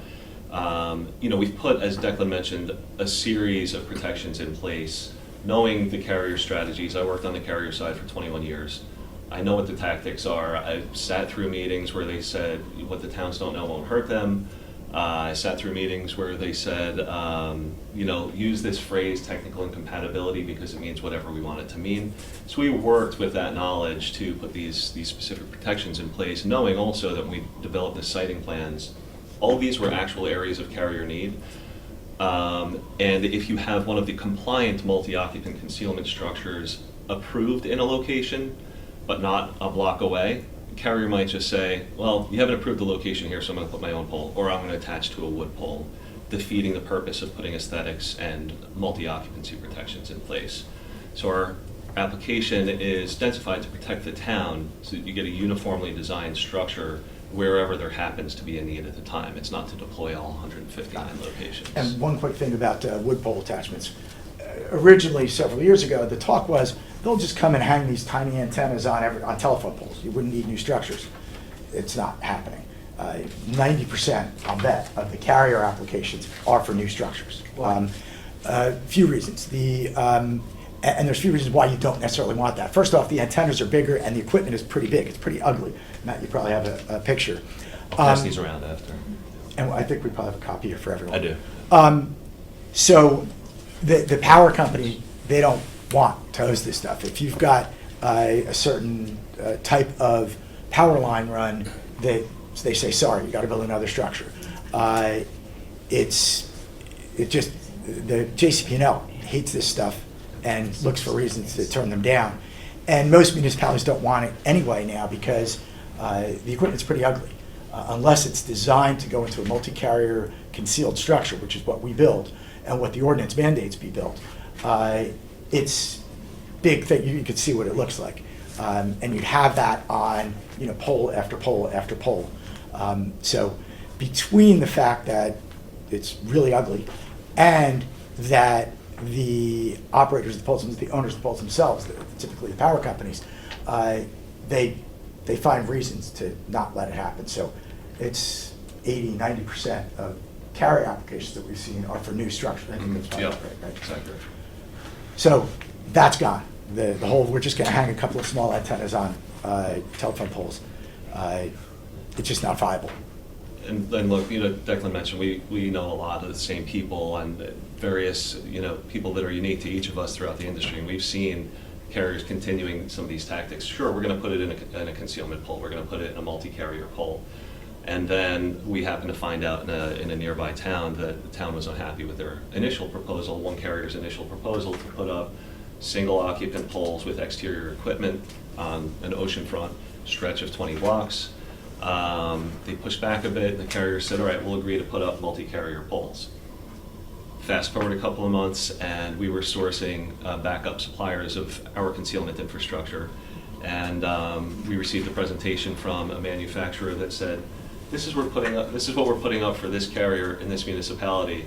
we've put, as Declan mentioned, a series of protections in place, knowing the carrier strategies. I worked on the carrier side for 21 years. I know what the tactics are. I've sat through meetings where they said, what the towns don't know won't hurt them. I sat through meetings where they said, use this phrase technical incompatibility because it means whatever we want it to mean. So we worked with that knowledge to put these specific protections in place, knowing also that when we developed the siting plans, all these were actual areas of carrier need. And if you have one of the compliant multi-occupant concealment structures approved in a location, but not a block away, the carrier might just say, well, you haven't approved the location here, so I'm going to put my own pole, or I'm going to attach to a wood pole, defeating the purpose of putting aesthetics and multi-occupancy protections in place. So application is densified to protect the town, so that you get a uniformly designed structure wherever there happens to be a need at the time. It's not to deploy all 159 locations. And one quick thing about wood pole attachments. Originally, several years ago, the talk was they'll just come and hang these tiny antennas on telephone poles. You wouldn't need new structures. It's not happening. 90%, I'll bet, of the carrier applications are for new structures. Few reasons. And there's a few reasons why you don't necessarily want that. First off, the antennas are bigger and the equipment is pretty big. It's pretty ugly. Matt, you probably have a picture. I'll pass these around after. And I think we probably have a copy here for everyone. I do. So the power company, they don't want to host this stuff. If you've got a certain type of power line run, they say, sorry, you got to build another structure. The JCP&L hates this stuff and looks for reasons to turn them down. And most municipalities don't want it anyway now because the equipment's pretty ugly. Unless it's designed to go into a multi-carrier concealed structure, which is what we build and what the ordinance mandates be built. It's big thing. You could see what it looks like. And you'd have that on pole after pole after pole. So between the fact that it's really ugly and that the operators of the poles, the owners of the poles themselves, typically the power companies, they find reasons to not let it happen. So it's 80-90% of carrier applications that we've seen are for new structure. I think that's probably right? Exactly. So that's gone. The whole, we're just going to hang a couple of small antennas on telephone poles. It's just not viable. And then look, Declan mentioned we know a lot of the same people and various, people that are unique to each of us throughout the industry. And we've seen carriers continuing some of these tactics. Sure, we're going to put it in a concealment pole. We're going to put it in a multi-carrier pole. And then we happen to find out in a nearby town that the town was unhappy with their initial proposal, one carrier's initial proposal to put up single occupant poles with exterior equipment on an oceanfront stretch of 20 blocks. They pushed back a bit, and the carrier said, all right, we'll agree to put up multi-carrier poles. Fast forward a couple of months, and we were sourcing backup suppliers of our concealment infrastructure. And we received a presentation from a manufacturer that said, this is what we're putting up for this carrier in this municipality.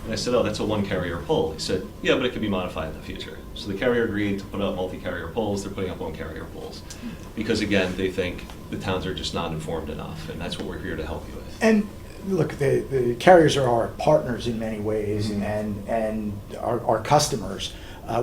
And I said, oh, that's a one carrier pole. He said, yeah, but it could be modified in the future. So the carrier agreed to put up multi-carrier poles. They're putting up one carrier poles. Because again, they think the towns are just not informed enough, and that's what we're here to help you with. And look, the carriers are our partners in many ways, and our customers.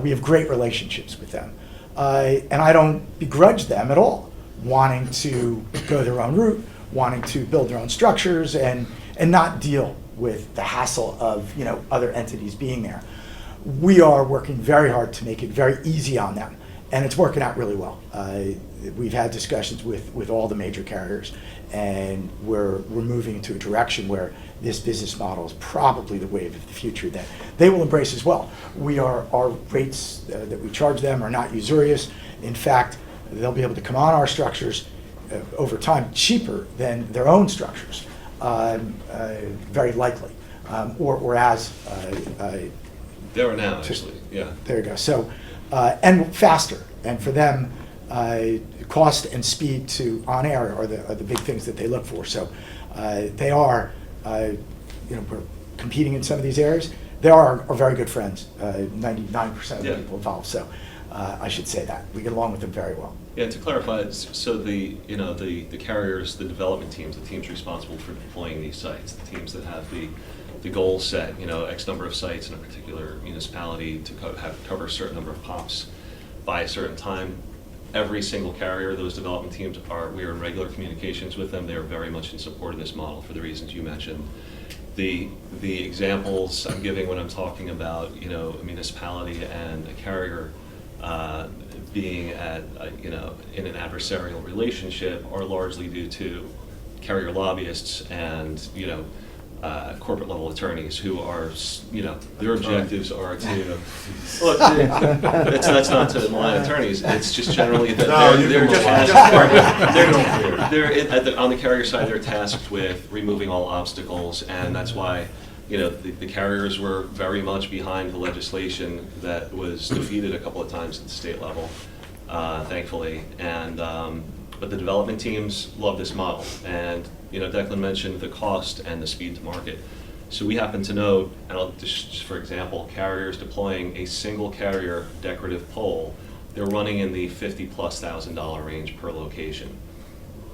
We have great relationships with them. And I don't begrudge them at all wanting to go their own route, wanting to build their own structures and not deal with the hassle of other entities being there. We are working very hard to make it very easy on them, and it's working out really well. We've had discussions with all the major carriers, and we're moving into a direction where this business model is probably the wave of the future that they will embrace as well. Our rates that we charge them are not usurious. In fact, they'll be able to come on our structures over time cheaper than their own structures, very likely, or as They are now, actually, yeah. There you go. So, and faster. And for them, cost and speed to on air are the big things that they look for. So, they are, we're competing in some of these areas. They are our very good friends. 99% of the people involved. So, I should say that we get along with them very well. Yeah, to clarify, so the carriers, the development teams, the teams responsible for deploying these sites, the teams that have the goal set, X number of sites in a particular municipality to cover a certain number of POPs by a certain time. Every single carrier, those development teams we are in regular communications with them. They are very much in support of this model for the reasons you mentioned. The examples I'm giving when I'm talking about, a municipality and a carrier being at, in an adversarial relationship are largely due to carrier lobbyists and, corporate level attorneys who are, their objectives are to, well, that's not to malign attorneys, it's just generally that they're tasked, on the carrier side, they're tasked with removing all obstacles, and that's why, the carriers were very much behind the legislation that was defeated a couple of times at the state level, thankfully. And but the development teams love this model. And Declan mentioned the cost and the speed to market. So we happen to know, and I'll just for example, carriers deploying a single carrier decorative pole, they're running in the $50,000+ range per location.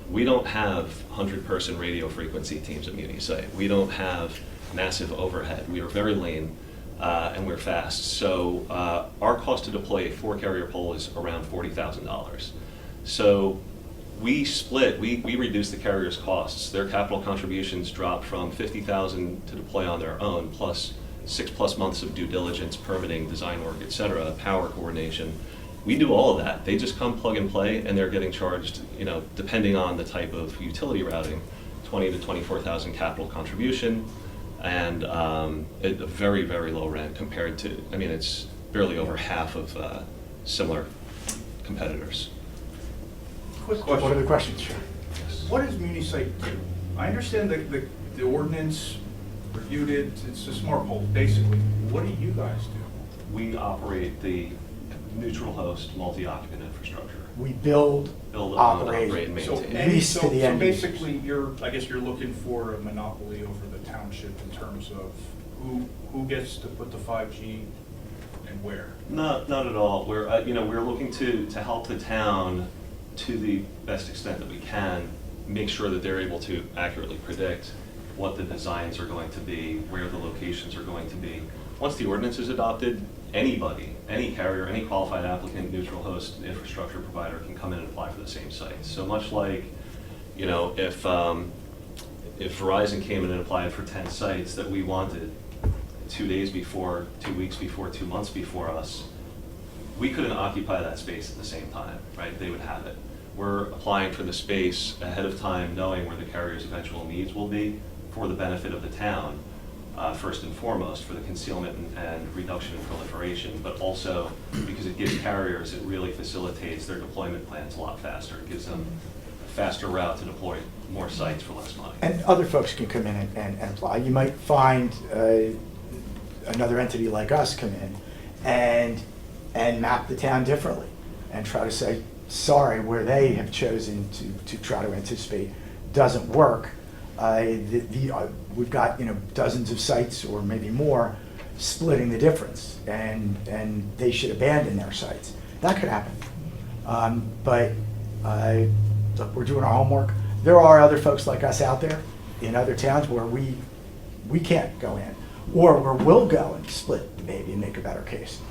We don't have 100-person radio frequency teams at Muni Site. We don't have massive overhead. We are very lean and we're fast. So our cost to deploy a 4-carrier pole is around $40,000. So we reduce the carrier's costs. Their capital contributions drop from $50,000 to deploy on their own, plus 6+ months of due diligence, permitting, design work, et cetera, power coordination. We do all of that. They just come plug and play, and they're getting charged, depending on the type of utility routing, $20,000 to $24,000 capital contribution, and a very, very low rent compared to, it's barely over half of similar competitors. Quick question. What are the questions? Sure. What does Muni Site do? I understand the ordinance, reviewed it, it's a smart pole, basically. What do you guys do? We operate the neutral host multi-occupant infrastructure. We build, operate, and maintain. lease to the end users. So basically, I guess you're looking for a monopoly over the township in terms of who gets to put the 5G and where? Not at all. We're we're looking to help the town to the best extent that we can, make sure that they're able to accurately predict what the designs are going to be, where the locations are going to be. Once the ordinance is adopted, anybody, any carrier, any qualified applicant, neutral host, infrastructure provider can come in and apply for the same site. So much like, if Verizon came in and applied for 10 sites that we wanted 2 days before, 2 weeks before, 2 months before us, we couldn't occupy that space at the same time, right? They would have it. We're applying for the space ahead of time, knowing where the carrier's eventual needs will be for the benefit of the town, first and foremost, for the concealment and reduction in proliferation, but also because it gives carriers, it really facilitates their deployment plans a lot faster. It gives them a faster route to deploy more sites for less money. And other folks can come in and apply. You might find another entity like us come in and map the town differently and try to say, sorry, where they have chosen to try to anticipate doesn't work. We've got dozens of sites or maybe more splitting the difference, and they should abandon their sites. That could happen. But look, we're doing our homework. There are other folks like us out there in other towns where we can't go in, or where we'll go and split the baby and make a better case.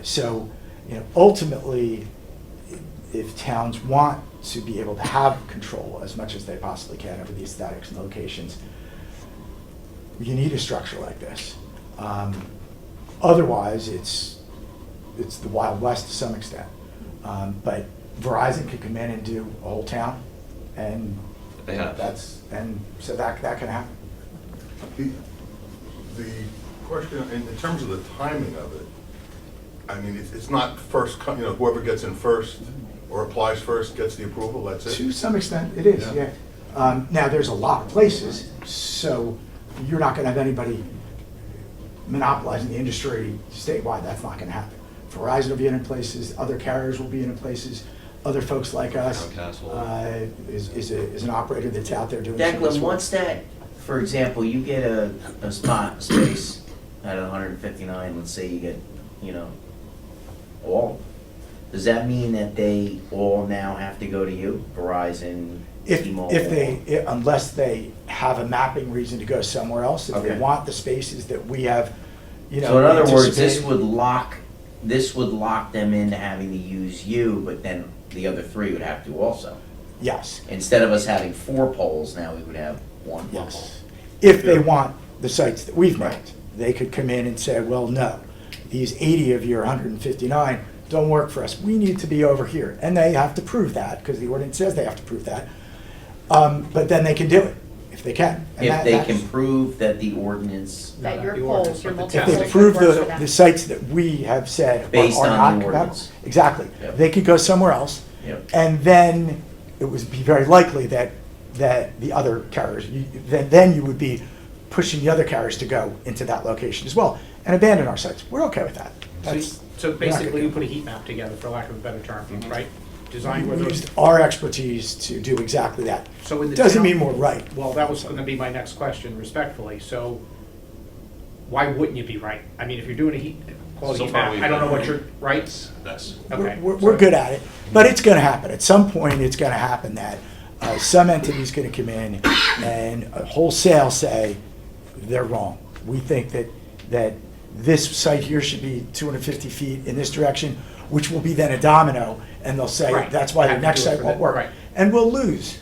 So ultimately, if towns want to be able to have control as much as they possibly can over the aesthetics and locations, you need a structure like this. Otherwise, it's the Wild West to some extent. But Verizon could come in and do a whole town, and they have. So that can happen. The question in terms of the timing of it, it's not first come, whoever gets in first or applies first gets the approval, that's it? To some extent, it is, yeah. Now, there's a lot of places, so you're not going to have anybody monopolizing the industry statewide. That's not going to happen. Verizon will be in places, other carriers will be in places, other folks like us is an operator that's out there doing some of this Declan, work. once that, for example, you get a spot space at 159, let's say you get, all. Does that mean that they all now have to go to you, Verizon, T-Mobile? Unless they have a mapping reason to go somewhere else, if they Okay. want the spaces that we have, So in other words, this anticipated- would lock them into having to use you, but then the other 3 would have to also. Yes, Instead of us having 4 poles, now we would have one pole. yes. If they want the sites that we've mapped, they could come in and say, well, no, these 80 of your 159 don't work for us. We need to be over here. And they have to prove that, because the ordinance says they have to prove that. But then they can do it, if they can. And If they that's- can prove that the ordinance, That your the poles, ordinance your with the multiple If poles they would prove work for them. the sites that we have said Based are on not the compatible. ordinance. Exactly. Yep. They could go somewhere else. Yep. And then it would be very likely that the other carriers, then you would be pushing the other carriers to go into that location as well and abandon our sites. We're okay with that. That's- So we're not basically, gonna you do put a heat map together, for lack of a better term, right? Design where We those. used our expertise to do exactly that. So in the Doesn't town- mean we're right. Well, that was gonna be my next question, respectfully. So why wouldn't you be right? I mean, if you're doing a heat, quality So heat far map, we've I don't know been- what you're, right? That's, Okay. We're good at it, but it's gonna happen. At some point, it's gonna happen that some entity's gonna come in and wholesale say, they're wrong. We think that this site here should be 250 feet in this direction, which will be then a domino, and they'll say, Right. that's why the Have to next do it site for won't the- work. right. And we'll lose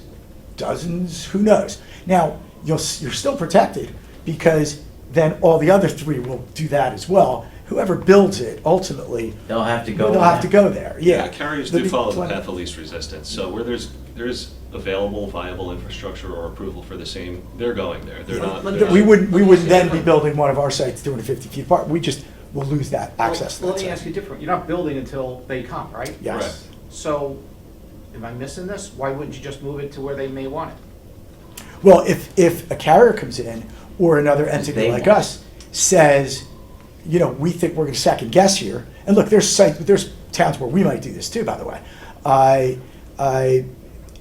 dozens, who knows? Now, you're still protected, because then all the other three will do that as well. Whoever builds it, ultimately, They'll have to go. they'll have to go there, yeah. carriers There'll do be follow the plenty- path of least resistance, so where there's available, viable infrastructure or approval for the same, they're going there, they're not. they're We not- wouldn't then be building one of our sites 250 feet apart. We just will lose that access to Well, that let me site. ask you different. You're not building until they come, right? Yes. Correct. So, am I missing this? Why wouldn't you just move it to where they may want it? Well, if a carrier comes in, or another entity they like want us says, we think we're gonna second guess here, and look, there's towns where we might do this too, by the way.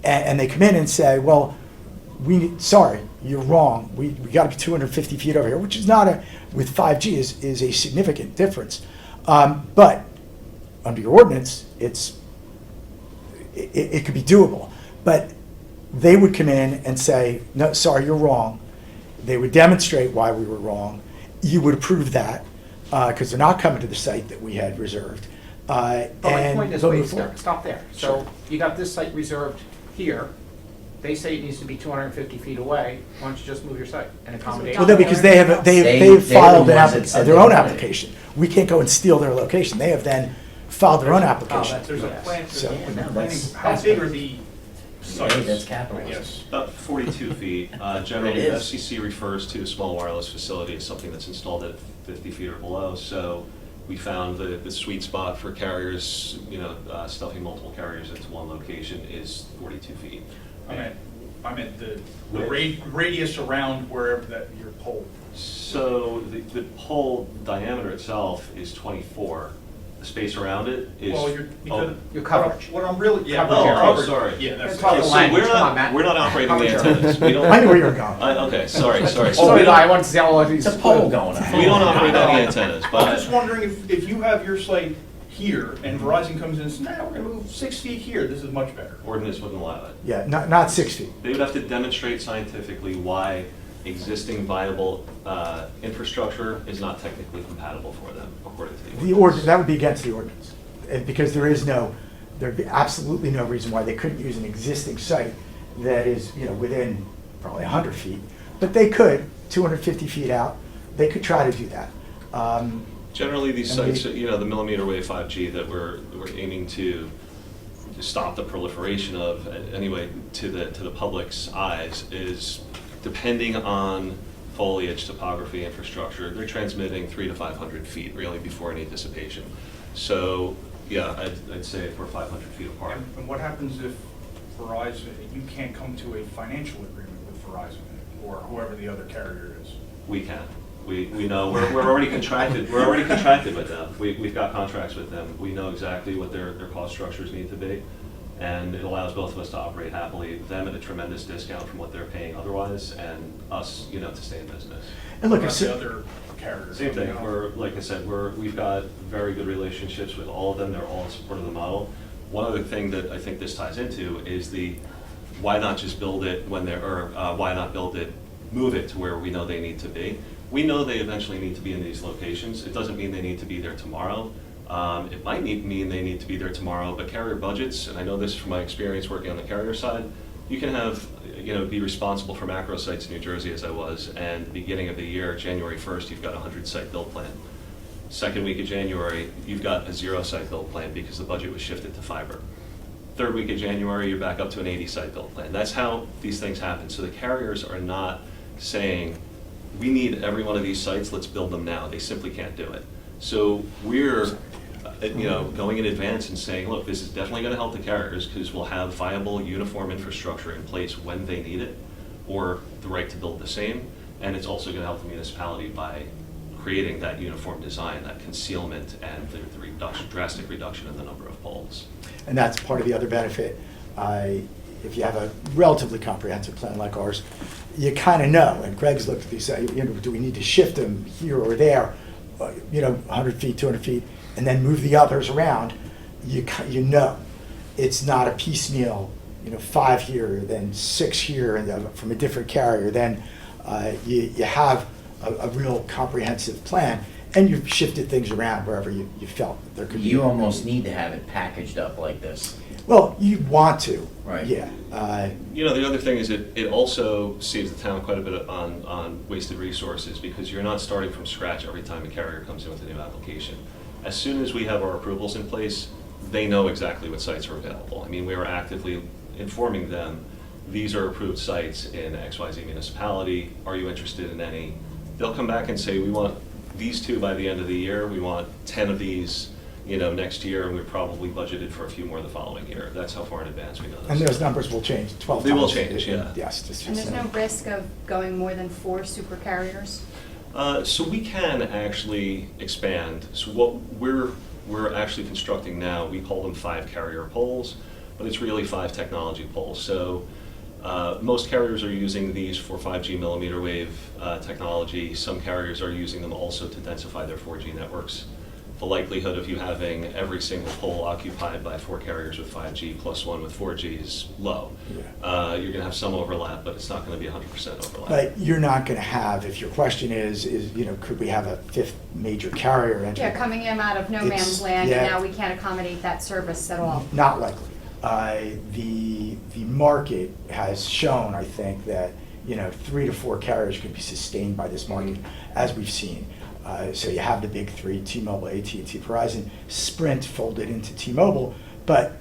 And they come in and say, well, sorry, you're wrong, we gotta be 250 feet over here, which is not with 5G is a significant difference. But under your ordinance, it could be doable. But they would come in and say, no, sorry, you're wrong. They would demonstrate why we were wrong. You would approve that, because they're not coming to the site that we had reserved. But my And point is, they'll wait, move forward. stop there. So you got this site reserved here. They say it needs to be 250 feet away. Why don't you just move your site and accommodate? Well, no, because they've were filed the ones that said their they own wanted it. application. We can't go and steal their location. They have then filed their own application. There's a Yes. plan, So- there's a Yeah, no, planning, that's- how that's big what- are the Hey, sites? that's capitalism. I guess. About 42 feet. Generally, It is. FCC refers to a small wireless facility as something that's installed at 50 feet or below. So we found the sweet spot for carriers, stuffing multiple carriers into one location is 42 feet. I meant the radius around wherever that, your pole. So the pole diameter itself is 24. The space around it is. Well, oh, Your coverage. What I'm really, yeah. Coverage area. coverage. Sorry. Yeah, that's. Talk Yeah, the so language. we're Come on, not, Matt. we're not operating the Coverage area. antennas. We don't. I know where you're going. Okay, sorry. So So we did I don't, want to see all of these. It's a poll going on. we don't operate any antennas, I'm but. just wondering if you have your site here and Verizon comes in and says, nah, we're gonna move 6 feet here, this is much better. Ordinance wouldn't allow it. Yeah, not 6 feet. They would have to demonstrate scientifically why existing viable infrastructure is not technically compatible for them, according to the ordinance. The ordinance, that would be against the ordinance. Because there'd be absolutely no reason why they couldn't use an existing site that is, within probably 100 feet. But they could, 250 feet out, they could try to do that. Generally, these And sites, the millimeter wave 5G that we're aiming to stop the proliferation of, anyway, to the public's eyes, is depending on foliage, topography, infrastructure, they're transmitting 300 to 500 feet really before any dissipation. So, yeah, I'd say if we're 500 feet apart. And what happens if Verizon, you can't come to a financial agreement with Verizon or whoever the other carrier is? We can. We know, we're already contracted, we're already contracted with them. We've got contracts with them. We know exactly what their cost structures need to be. And it allows both of us to operate happily, them at a tremendous discount from what they're paying otherwise, and us, to stay in business. And look, What it's, about the other carriers? Same thing, like I said, we've got very good relationships with all of them, they're all in support of the model. One other thing that I think this ties into is why not just build it why not move it to where we know they need to be. We know they eventually need to be in these locations. It doesn't mean they need to be there tomorrow. It might mean they need to be there tomorrow, but carrier budgets, and I know this from my experience working on the carrier side, you can have, be responsible for macro sites in New Jersey as I was, and the beginning of the year, January 1st, you've got a 100-site build plan. Second week of January, you've got a 0-site build plan because the budget was shifted to fiber. Third week of January, you're back up to an 80-site build plan. That's how these things happen. So the carriers are not saying, we need every one of these sites, let's build them now. They simply can't do it. So we're going in advance and saying, look, this is definitely going to help the carriers because we'll have viable uniform infrastructure in place when they need it, or the right to build the same. and it's also going to help the municipality by creating that uniform design, that concealment, and the drastic reduction in the number of poles. And that's part of the other benefit. If you have a relatively comprehensive plan like ours, you kind of know, and Greg's looked at these, do we need to shift them here or there, 100 feet, 200 feet, and then move the others around, you know. It's not a piecemeal, 5 here, then 6 here, and from a different carrier. Then you have a real comprehensive plan, and you've shifted things around wherever you felt there could be. You almost need to have it packaged up like this. Well, you want to, Right. yeah. The other thing is it also saves the town quite a bit on wasted resources, because you're not starting from scratch every time a carrier comes in with a new application. As soon as we have our approvals in place, they know exactly what sites are available. I mean, we are actively informing them, these are approved sites in XYZ municipality, are you interested in any? They'll come back and say, we want these 2 by the end of the year, we want 10 of these next year, and we're probably budgeted for a few more the following year. That's how far in advance we know this. And those numbers will change 12 times. They will change, yeah. Yes. Just And there's no risk of going more than 4 super carriers? So we can actually expand. So what we're actually constructing now, we call them 5 carrier poles, but it's really 5 technology poles. So most carriers are using these for 5G millimeter wave technology. Some carriers are using them also to densify their 4G networks. The likelihood of you having every single pole occupied by 4 carriers with 5G plus 1 with 4G is low. Yeah. You're going to have some overlap, but it's not going to be 100% overlap. But you're not going to have, if your question is, could we have a 5th major carrier enter? Yeah, coming in out of no It's- man's land, yeah. and now we can't accommodate that service at all. Not likely. The market has shown, I think, that 3 to 4 carriers could be sustained by this market, as we've seen. So you have the big 3, T-Mobile, AT&T, Verizon, Sprint folded into T-Mobile, but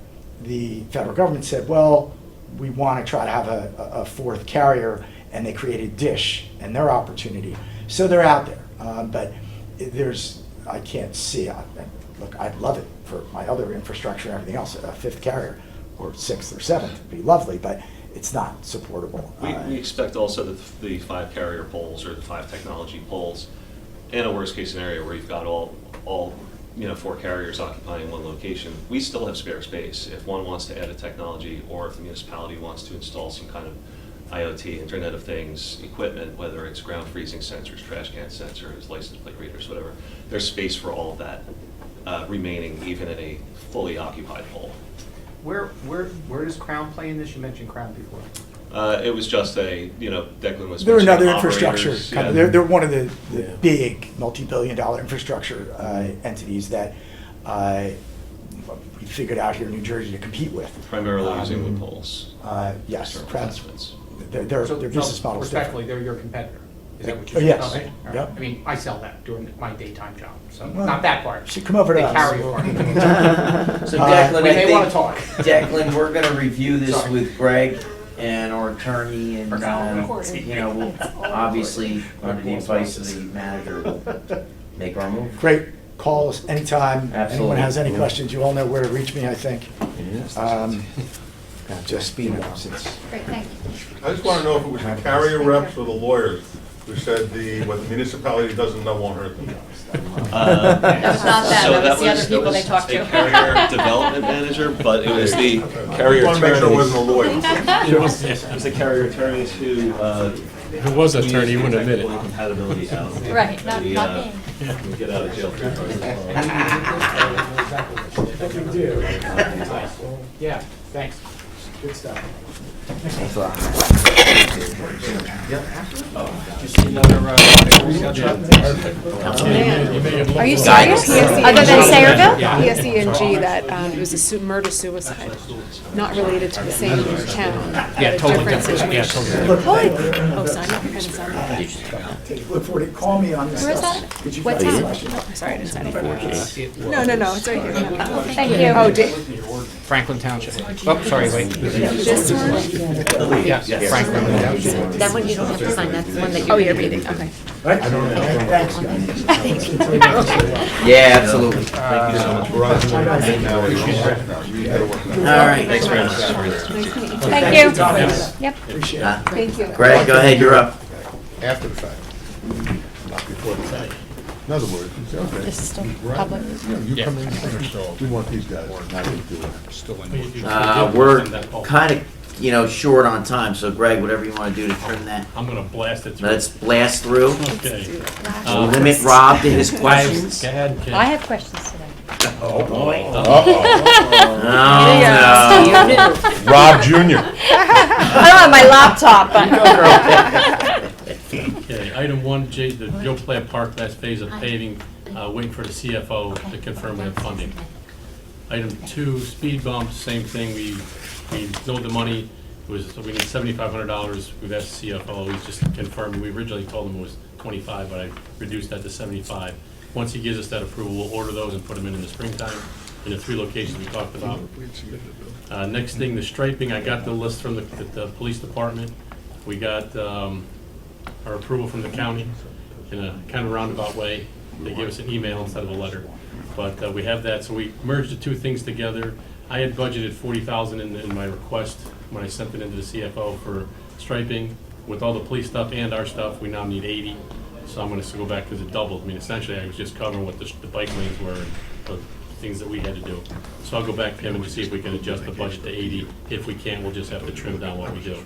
the federal government said, well, we want to try to have a 4th carrier, and they created Dish and their opportunity. So they're out there, but I can't see, look, I'd love it for my other infrastructure and everything else, a 5th carrier, or 6th or 7th would be lovely, but it's not supportable. We expect also that the 5 carrier poles or the 5 technology poles, in a worst case scenario where you've got all 4 carriers occupying one location, we still have spare space. If one wants to add a technology, or if the municipality wants to install some kind of IoT, Internet of Things equipment, whether it's ground freezing sensors, trash can sensors, license plate readers, whatever, there's space for all of that remaining even in a fully occupied pole. Where does Crown play in this? You mentioned Crown before. It was just Declan was They're mentioning another operators, infrastructure, yeah. they're one of the big multi-billion-dollar infrastructure entities that we figured out here in New Jersey to compete with. Primarily using wood poles. Yes, for Crown's- investments. their business model is Respectfully, different. they're your competitor. Is that what Oh, you're saying? yes. Okay, all right. Yep. I mean, I sell that during my daytime job, so Well, not that part. you should come over to The us. carrier part. So Declan, When I they wanna think, talk. Declan, we're gonna review this Sorry. with Greg and our attorney, and, Forgot. we'll obviously, under the advice of the manager, we'll make our move. Great, call us anytime. Anyone Absolutely. has any questions, you all know where to reach me, I think. Just, since Great, thank you. I just want to know if it was the carrier reps or the lawyers who said what the municipality doesn't know won't hurt them. That was not that, So that was the other people that they was talked a to. carrier development manager, but it was the carrier I want to make sure it wasn't a attorneys. lawyer. It was the carrier attorneys who. If it was an attorney, you wouldn't admit it. Compatibility out. Right, not We, me. we get out of jail free card as well. Yeah, thanks. good stuff. Just another, Are you Guidance. serious? Other than Sayreville? PSE&G, that it was a murder-suicide, not related to the same town. Yeah, but a totally different different. Yeah, situation. totally Oh, sign up, I didn't sign up. Look forward to, call me on this Where is stuff. that? Could you What guys town? question? Oh, sorry, I didn't sign up. It No, it's right here. Thank you. Oh, did, Franklin Township. Oh, sorry, wait. this one? Yeah, Franklin Township. That one you don't have to sign, that's the one that Oh, you're you're reading. reading, okay. Right? Thanks, guys. Yeah, absolutely. Thank you so much. All right. Thanks very much. Thank you. Yep. Appreciate it. Greg, go ahead, you're up. after the fact, not before the fact. In other words, you say, okay. This is still right, public. You know, you come in and say, we want these guys, now they do it. Still in. We're kind of, short on time, so Greg, whatever you want to do to trim that. I'm gonna blast it through. Let's blast through. Okay. Limit Rob to his questions. Go ahead, kid. I have questions today. Oh, boy. Uh-oh. Oh, no. Rob Jr. I don't have my laptop, but. Okay, item 1, the Joe Platt Park last phase of paving, waiting for the CFO to confirm we have funding. Item 2, speed bumps, same thing, we know the money, we need $7,500, we've asked the CFO, he's just confirmed, we originally told him it was 25, but I reduced that to 75. Once he gives us that approval, we'll order those and put them in the springtime, in the 3 locations we talked about. Next thing, the striping, I got the list from the police department, we got our approval from the county in a kind of roundabout way. They gave us an email instead of a letter. But we have that, so we merged the 2 things together. I had budgeted $40,000 in my request when I sent it into the CFO for striping. With all the police stuff and our stuff, we now need 80. So I'm gonna go back because it doubled. I mean, essentially, I was just covering what the bike lanes were and the things that we had to do. So I'll go back to him and just see if we can adjust the budget to 80. If we can't, we'll just have to trim down what we do.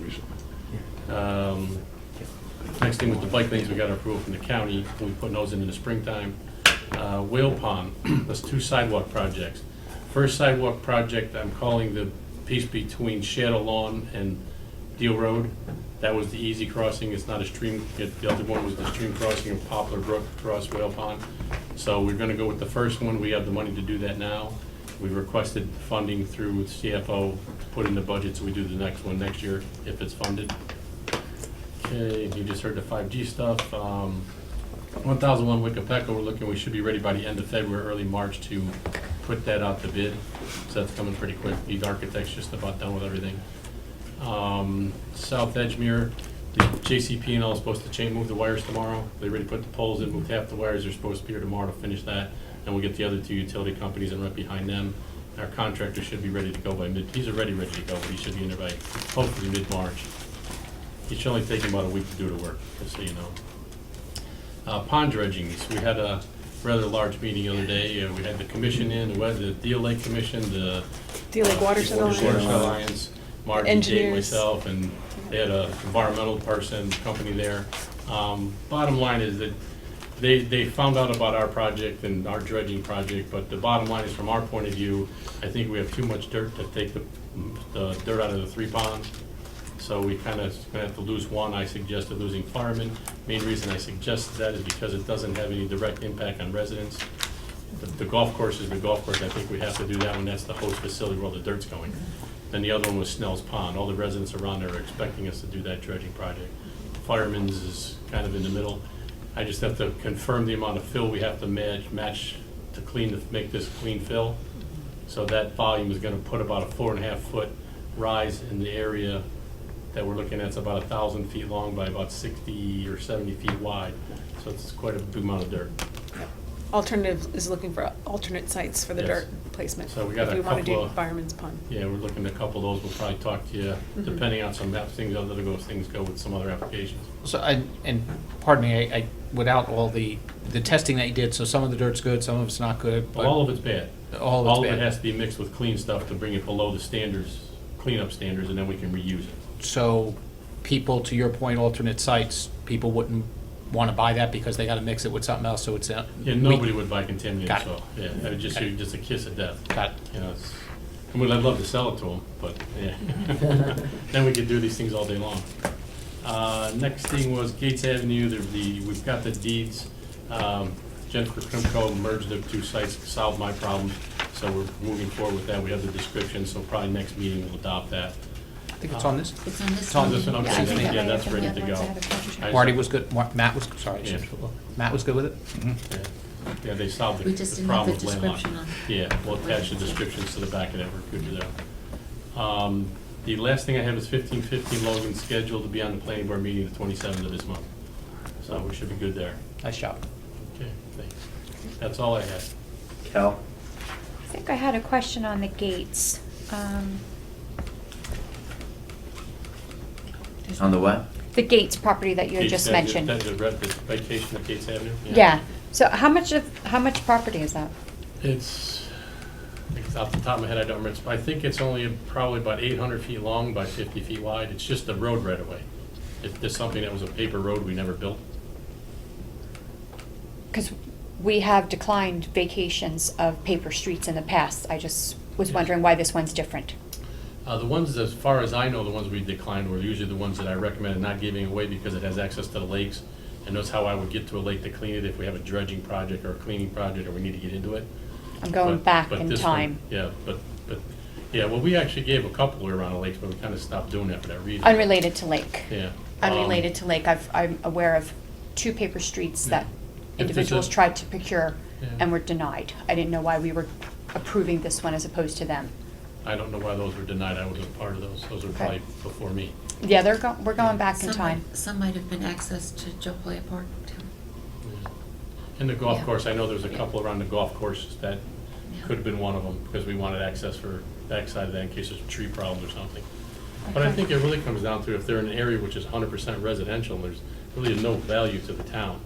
Next thing with the bike lanes, we got approval from the county. We'll be putting those in the springtime. Whale Pond, that's 2 sidewalk projects. First sidewalk project, I'm calling the piece between Shadow Lawn and Deal Road. That was the easy crossing. It's not a stream. The other one was the stream crossing of Poplar Brook across Whale Pond. So we're gonna go with the first one. We have the money to do that now. We requested funding through CFO to put in the budget, so we do the next one next year if it's funded. Okay, you just heard the 5G stuff. 1001 Wicca-Pecca, we should be ready by the end of February, early March to put that out to bid. So that's coming pretty quick. The architect's just about done with everything. South Edgemere, the JCP&L is supposed to move the wires tomorrow. They already put the poles in, moved half the wires. They're supposed to be here tomorrow to finish that. And we'll get the other 2 utility companies and right behind them. Our contractor should be ready to go by he's already ready to go, but he should be in there by hopefully mid-March. It should only take him about a week to do the work, just so you know. Pond dredging, we had a rather large meeting the other day. We had the commission in, the Deal Lake Commission, the Deal Lake Watershed Alliance, Margie, Dave, engineers. myself, and they had an environmental person, company there. Bottom line is that they found out about our project and our dredging project, but the bottom line is from our point of view, I think we have too much dirt to take the dirt out of the 3 ponds. So we kind of gonna have to lose one. I suggested losing firemen. Main reason I suggested that is because it doesn't have any direct impact on residents. The golf course is the golf course. I think we have to do that one. That's the host facility where all the dirt's going. Then the other one was Snell's Pond. All the residents around there are expecting us to do that dredging project. Firemen's is kind of in the middle. I just have to confirm the amount of fill we have to match to make this clean fill. So that volume is gonna put about a 4.5 foot rise in the area that we're looking at. It's about 1,000 feet long by about 60 or 70 feet wide. So it's quite a big amount of dirt. Alternative is looking for alternate sites for the Yes. dirt placement. So we got if a we want to couple do of- Fireman's Pond. Yeah, we're looking at a couple of those. We'll probably talk to you, depending on some things, things go with some other applications. So, and pardon me, I, without all the testing that you did, so some of the dirt's good, some of it's not good, but. All of it's bad. All All of of it's it bad. has to be mixed with clean stuff to bring it below the standards, cleanup standards, and then we can reuse it. So people, to your point, alternate sites, people wouldn't want to buy that because they got to mix it with something else, so it's. Yeah, nobody would buy contaminated Got it. soil. Yeah, it would just be just a kiss of death. Got it. You know, I mean, I'd love to sell it to them, but yeah. Then we could do these things all day long. Next thing was Gates Avenue. We've got the deeds. Jennifer Krimko merged the 2 sites, solved my problems, so we're moving forward with that. We have the description, so probably next meeting we'll adopt that. I think it's on this. It's on this. It's on this one, okay, Yeah, I then, think yeah, I that's have ready the to other go. ones. I had a question. Marty was good, Matt was, sorry. Yeah. Matt was good with it? Yeah, they solved We the just didn't have problem the with landlocked. description on. Yeah, we'll attach the descriptions to the back of that, we're good to go. The last thing I have is 1515 Logan scheduled to be on the planning board meeting the 27th of this month. So we should be good there. Nice job. Okay, thanks. That's all I had. Cal? I think I had a question on the gates. On the what? The Gates property that you had Gates just Avenue, mentioned. the vacation at Gates Avenue? Yeah. So how much property is that? It's off the top of my head, I don't remember. I think it's only probably about 800 feet long by 50 feet wide. It's just the road right away. It's something that was a paper road we never built. Because we have declined vacations of paper streets in the past. I just was wondering why this one's different. The ones, as far as I know, the ones we declined were usually the ones that I recommended not giving away because it has access to the lakes. And that's how I would get to a lake to clean it if we have a dredging project or a cleaning project or we need to get into it. I'm going back in this time. one- Yeah, but, yeah, well, we actually gave a couple around the lakes, but we kind of stopped doing that for that reason. Unrelated to lake. Yeah. Unrelated to lake. I'm aware of 2 paper streets that If there's individuals a- tried to procure Yeah. and were denied. I didn't know why we were approving this one as opposed to them. I don't know why those were denied. I wasn't part of those. Those were probably before me. Yeah, we're going back in time. Some might have been access to Joe Playa Park too. And the golf Yeah. course, I know there's a couple around the golf courses that Yeah. could have been one of them, because we wanted access for that side of that in case there's a tree problem or something. But I Okay. think it really comes down to if they're in an area which is 100% residential, and there's really no value to the town,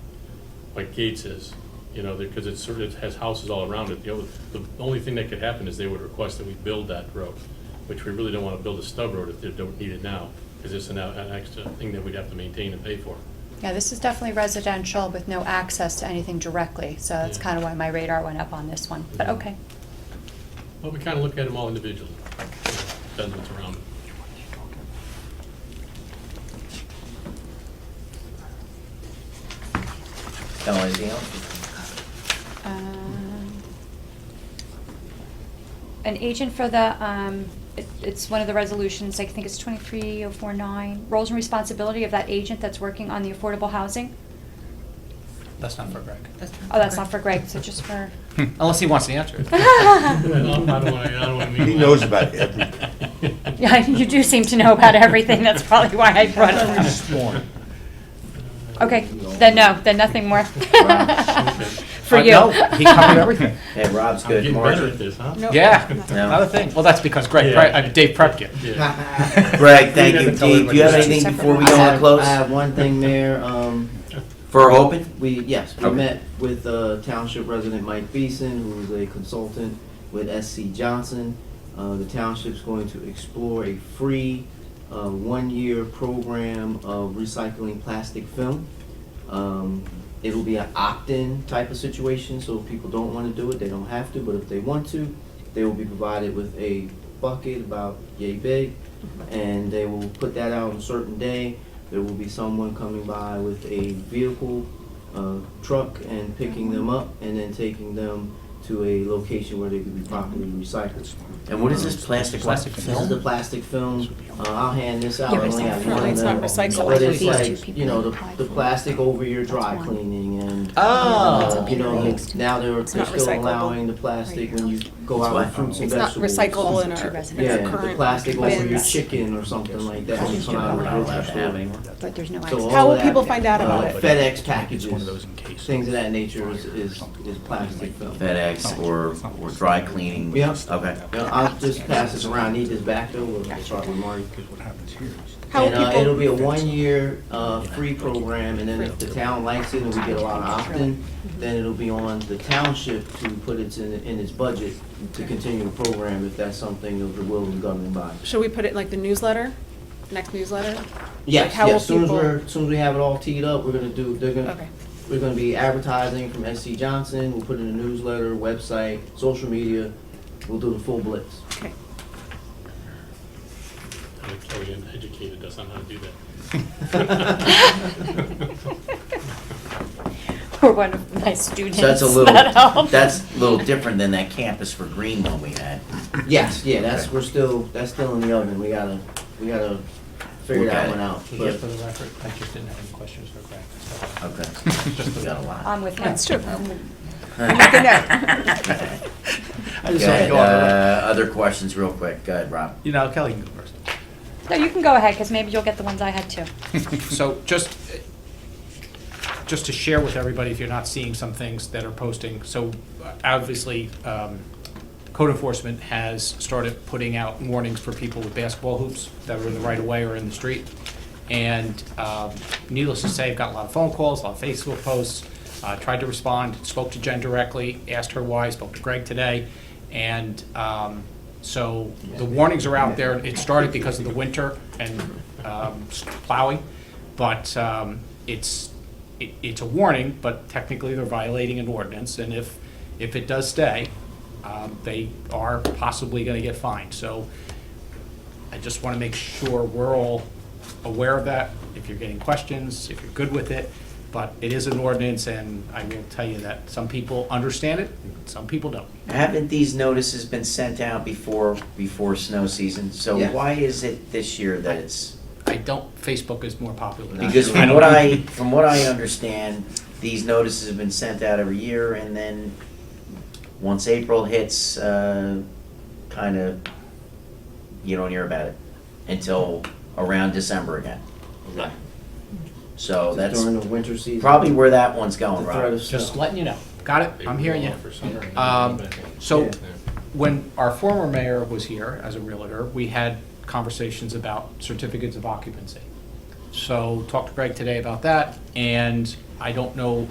like Gates is, you know, because it sort of has houses all around it. The only thing that could happen is they would request that we build that road, which we really don't want to build a stub road if they don't need it now, because it's an extra thing that we'd have to maintain and pay for. Yeah, this is definitely residential with no access to anything directly, so that's Yeah. kind of why my radar went up on this one, but okay. Well, we kind of look at them all individually. Depends what's around them. Anything else? An agent for the, it's one of the resolutions, I think it's 23049, roles and responsibility of that agent that's working on the affordable housing. That's not for Greg. Oh, that's not for Greg, so just for, Unless he wants to answer it. I don't want to. He knows about everything. yeah, you do seem to know about everything, that's probably why I brought it up. Sworn. Okay, then no, then nothing more. For you. No, he covered everything. Hey, Rob's I'm good. getting Margie? better at this, huh? Yeah, No. another thing. Well, that's because Greg, Dave prepped you. Yeah. Greg, thank you. didn't tell Dave, do you have everybody. anything before we go on close? I have one thing, Mayor. For open? We Okay. met with Township resident Mike Beeson, who is a consultant with SC Johnson. The township's going to explore a free 1-year program of recycling plastic film. It'll be an opt-in type of situation, so if people don't want to do it, they don't have to, but if they want to, they will be provided with a bucket about yay big, and they will put that out on a certain day. There will be someone coming by with a vehicle, truck, and picking them up, and then taking them to a location where they can be properly recycled. And what is this plastic? Plastic This is the plastic film. I'll hand this out. Yeah, I only have recycled. one of It's not them. recycled. But it's These two like, people you know, applied the for it. plastic over your That's dry one. cleaning and, Oh. you know, now they're not still recyclable. allowing the plastic when you go out with fruits and It's not vegetables. recyclable in our Yeah, the current plastic over your bins. chicken or something like that when you come out of the grocery store. But there's no So access. all How of will that, people find out about it? FedEx packages, It's one of those in case. things of that nature is plastic film. FedEx or dry cleaning? Yeah. Okay. Yeah, I'll just pass this around. Need this back though, we'll start with Marty. Because what happens here is. How will And people? it'll be a 1-year free program, and then if the town likes it and we get a lot of opt-in, then it'll be on the township to put it in its budget to continue the program if that's something of the will of the governing body. Should we put it like the newsletter? Next newsletter? Yes, how will yes, soon people- as we have it all teed up, we're Okay. gonna be advertising from SC Johnson, we'll put it in a newsletter, website, social media, we'll do the full blitz. Okay. I think Kelly educated us on how to do that. We're one of my students. So that's a that helped. little, that's a little different than that Campus for Green one we had. Yes, yeah, that's still in the oven, we gotta figure Look that at one it. out. Just But for the record, I just didn't have any questions for Greg. Okay. We got a lot. I'm with him. That's true. Okay, other questions real quick. Go ahead, Rob. You know, Kelly can go first. No, you can go ahead, because maybe you'll get the ones I had too. So just to share with everybody, if you're not seeing some things that are posting, so obviously, code enforcement has started putting out warnings for people with basketball hoops that are in the right of way or in the street. And needless to say, I've got a lot of phone calls, a lot of Facebook posts, tried to respond, spoke to Jen directly, asked her why, spoke to Greg today. And so the warnings are out there. It started because of the winter and plowing, but it's a warning, but technically they're violating an ordinance. And if it does stay, they are possibly going to get fined. So I just want to make sure we're all aware of that. If you're getting questions, if you're good with it, but it is an ordinance, and I will tell you that some people understand it, some people don't. Haven't these notices been sent out before snow season? So Yeah. why is it this year that it's? Facebook is more popular. Because from what I understand, these notices have been sent out every year, and then once April hits, kind of, you don't hear about it until around December again. Right. So that's During the winter season. probably where that one's going, The threat Rob. of snow. Just letting you know. Got it? I'm hearing you. So Yeah. when our former mayor was here as a realtor, we had conversations about certificates of occupancy. So talked to Greg today about that, and I don't know.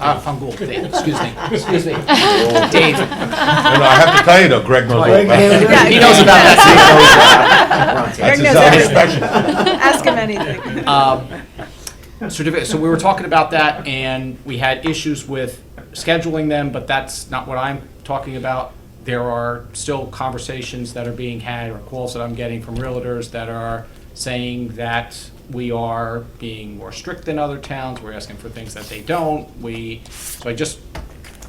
I'm Gould, Dave, excuse me. Dave. I have to tell you though, Greg knows all about it. He knows about that. That's his knows other everything. specialty. Ask him anything. Certificate, so we were talking about that, and we had issues with scheduling them, but that's not what I'm talking about. There are still conversations that are being had, or calls that I'm getting from realtors that are saying that we are being more strict than other towns, we're asking for things that they don't. So I just,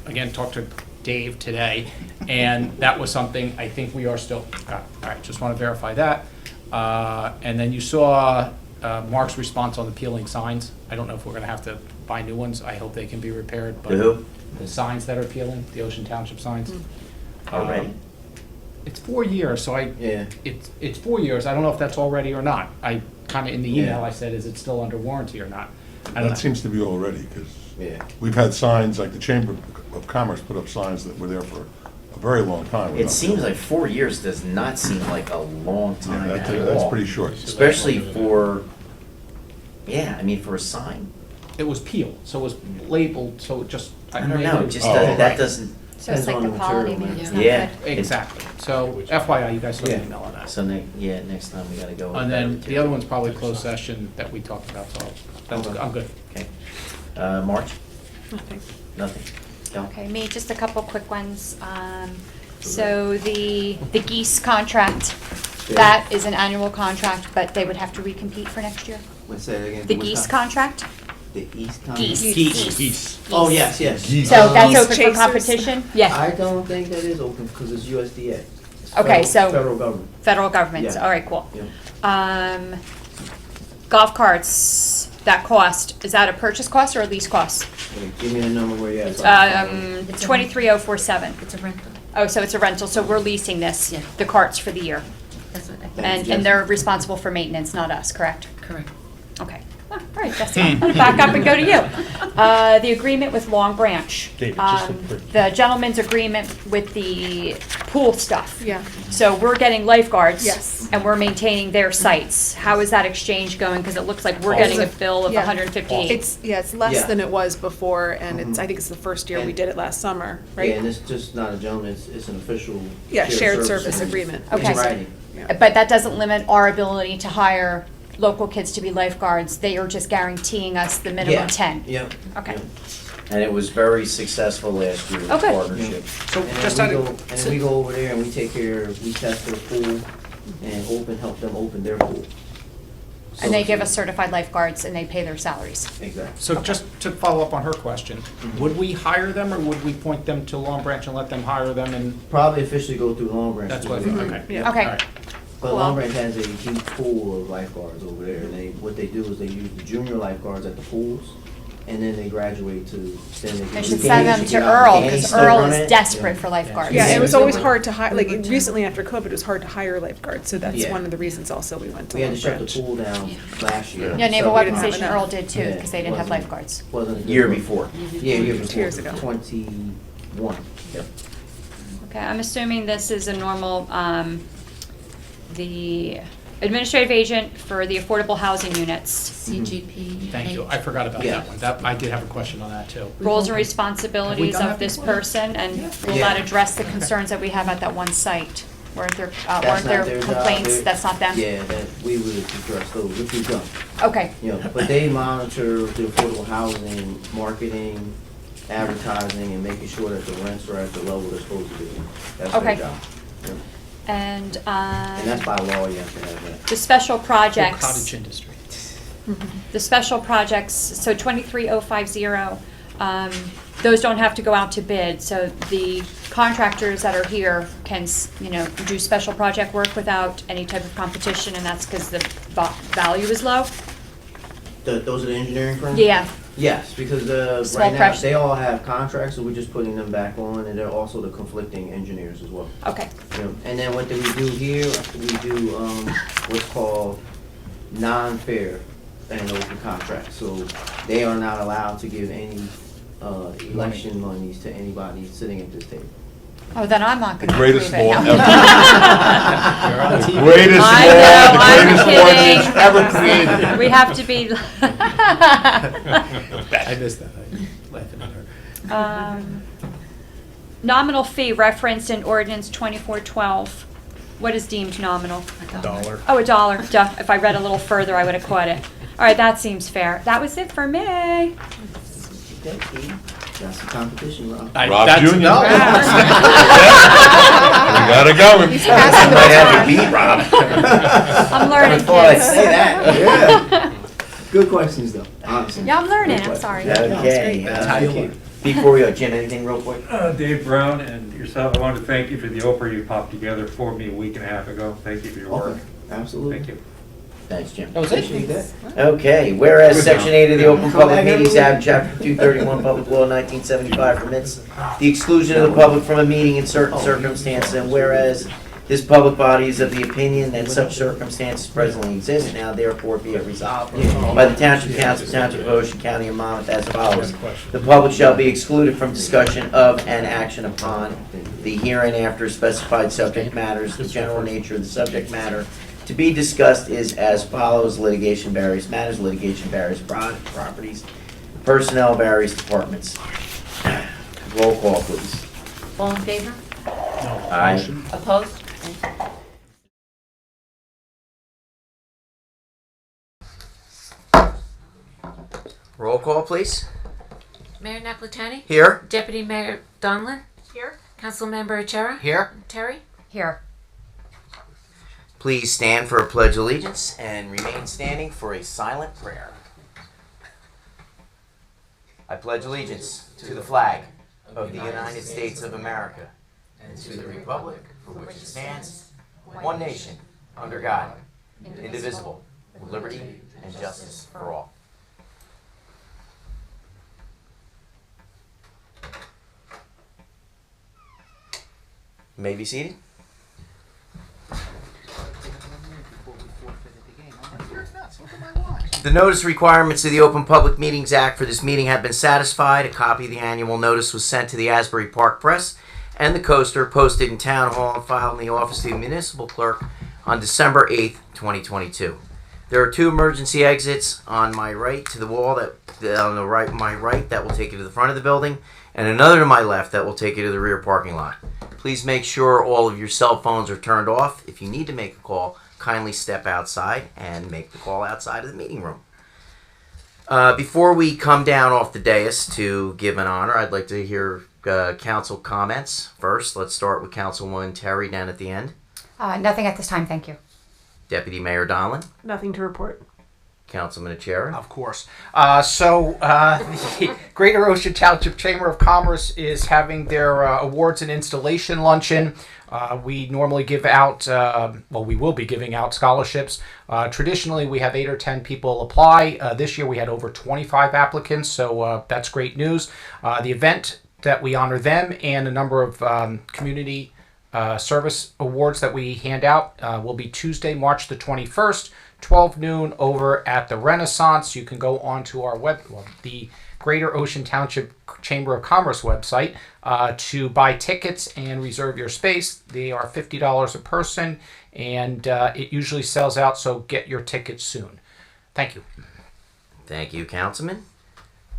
again, talked to Dave today, and that was something I think we are still, all right, just want to verify that. And then you saw Mark's response on the peeling signs. I don't know if we're going to have to buy new ones. I hope they can be repaired. But The who? the signs that are peeling, the Ocean Township signs. Already? It's 4 years, so Yeah. it's 4 years. I don't know if that's already or not. I kind of, in the email, Yeah. I said, is it still under warranty or not? I don't know. That seems to be already, because Yeah. we've had signs, like the Chamber of Commerce put up signs that were there for a very long time. It seems like 4 years does not seem like a long Yeah, time at that's all. pretty short. Especially for, yeah, I mean, for a sign. It was peeled, so it was labeled, so it just. I don't know, it just Oh, doesn't, that right. doesn't, So it's Depends like on the the quality material, maybe it's man. not Yeah. good. Exactly. So FYI, you guys saw the Yeah. email on that. so next time we gotta go with And better then the material. other one's probably closed session that we talked about, so I'm good. Okay. March? Nothing. Nothing. Gal? Okay, me, just a couple quick ones. So the geese contract, that is an annual contract, but they would have to recompete for next year? Let's say it again. The Which geese time? contract? The East Con. Geese. Oh, yes, yes. So that's Geese open for chasers? competition? Yeah. I don't think that is open because it's USDA. It's Okay, federal- so- Federal government. Federal government, Yeah. all right, cool. Yeah. Golf carts, that cost, is that a purchase cost or a lease cost? Wait, give me the number where you're at. so I can follow it. 23047. It's a rental. Oh, so it's a rental, so we're leasing this, Yeah. the carts for the year. That's what I think. Thanks, And Jess. they're responsible for maintenance, not us, correct? Correct. Okay. All right, Jessica, I'm gonna back up and go to you. The agreement with Long Branch. The gentleman's agreement with the pool stuff. Yeah. So we're getting lifeguards. Yes. And we're maintaining their sites. How is that exchange going? Because it looks like we're getting a bill of Yeah. $158. It's less Yeah. than it was before, and Mhm. I think it's the first year we And- did it last summer, Yeah, right? and it's just not a gentleman, it's an official. Yeah, shared service agreement. Okay. In writing. But that doesn't limit our ability to hire local kids to be lifeguards. They are just guaranteeing us the minimum Yeah. 10. Yep. Okay. Yep. And it was very successful last year, the Okay. partnership. So And just then out we go, of. and then we go over there and we take care, we test their pool and help them open their pool. And they give us certified lifeguards and they pay their salaries. Exactly. So just to follow up on her question, would we hire them, or would we point them to Long Branch and let them hire them, and Probably officially go through Long Branch. that's what I thought, okay. Yeah. Okay. All right. But Cool. Long Branch has a huge pool of lifeguards over there, and what they do is they use the junior lifeguards at the pools, and then they graduate to, then they. They should send them to Earl, because Earl is desperate for lifeguards. Yeah, it was always Yeah. hard to hire, like, recently after COVID, it was hard to hire lifeguards, so that's Yeah. one of the reasons also we went to We had Long to shut the Branch. pool down last year. Yeah, Naval So- Weapons didn't have Station enough. Earl did too, Yeah, because they didn't have wasn't- lifeguards. Wasn't a good Year one. before. Yeah, year before. 2 years ago. 21. Yep. Okay, I'm assuming this is a normal, the administrative agent for the affordable housing units. CGP. Thank you. I forgot about Yeah. that one. That, I did have a question on that too. Roles and Have we responsibilities done of that this before? person, and will Yeah. that address the concerns that we have at that one site? Weren't there, That's weren't not there their job. complaints? They- That's not them? Yeah, that we would address those, which we've done. Okay, You know, but they monitor the affordable housing, marketing, advertising, and making sure that the rents are at the level they're supposed to be. That's Okay. their job. Yep. and, And that's by law, you have to have that. the special Whole projects. cottage industry. The special projects, so 23050, those don't have to go out to bid. So the contractors that are here can, do special project work without any type of competition, and that's because the value is low? Those are the engineering firms? Yeah, Yes, because Small right now, pressure. they all have contracts, so we're just putting them back on, and they're also the conflicting engineers as well. okay. You know, and then what do we do here? We do what's called non-fair and open contracts. So they are not allowed to give any election monies to anybody sitting at this table. Oh, then I'm not gonna greatest approve it. law No. The greatest I law, know, the I'm greatest kidding. ordinance ever created. We have to be. I missed that. I laughing at her. Nominal fee referenced in ordinance 2412. What is deemed nominal? $1. Oh, $1. Duh. If I read a little further, I would have caught it. All right, that seems fair. That was it for me. That's the competition, Rob. Rob That's- Jr. no. We gotta go. He's passing the Might have to baton. beat Rob. I'm learning, I thought I'd kids. say that. Yeah. Good questions, though, honestly. Yeah, I'm learning. Good I'm questions. sorry. Okay. That's how you learn. Before we go, Jim, anything real quick? Dave Brown and yourself, I wanted to thank you for the Oprah you popped together for me a week and a half ago. Thank you for your work. Okay, absolutely. Thank you. Thanks, Jim. That was it? Appreciate that. Okay, whereas Section 8 of the Open Public Meetings Act, Chapter 231, Public Law 1975 permits the exclusion of the public from a meeting in certain circumstances, and whereas this public body is of the opinion that such circumstances presently exist, now therefore be it resolved by the Township Council, Township of Ocean County of Monmouth as follows. The public shall be excluded from discussion of and action upon the hereinafter specified subject matters. The general nature of the subject matter to be discussed is as follows: litigation, various matters, litigation, various properties, personnel, various departments. Roll call, please. All in favor? Aye. Opposed? Roll call, please. Mayor Napolitani? Here. Deputy Mayor Donlin? Here. Councilmember Achara? Here. Terry? Here. Please stand for a pledge of allegiance and remain standing for a silent prayer. I pledge allegiance to the flag of the United States of America and to the republic for which it stands, one nation, under God, indivisible, with liberty and justice for all. You may be seated. The notice requirements of the Open Public Meetings Act for this meeting have been satisfied. A copy of the annual notice was sent to the Asbury Park Press and the Coaster, posted in Town Hall and filed in the office of the Municipal Clerk on December 8th, 2022. There are two emergency exits on my right to the wall my right that will take you to the front of the building, and another to my left that will take you to the rear parking lot. Please make sure all of your cell phones are turned off. If you need to make a call, kindly step outside and make the call outside of the meeting room. Before we come down off the dais to give an honor, I'd like to hear council comments. First, let's start with Councilwoman Terry down at the end. Nothing at this time, thank you. Deputy Mayor Donlin. Nothing to report. Councilman Achara. Of course. The Greater Ocean Township Chamber of Commerce is having their awards and installation luncheon. We normally give out, we will be giving out scholarships. Traditionally, we have 8 or 10 people apply. This year, we had over 25 applicants, so that's great news. The event that we honor them and a number of community service awards that we hand out will be Tuesday, March the 21st, 12 noon over at the Renaissance. You can go onto our the Greater Ocean Township Chamber of Commerce website to buy tickets and reserve your space. They are $50 a person, and it usually sells out, so get your tickets soon. Thank you. Thank you, Councilman.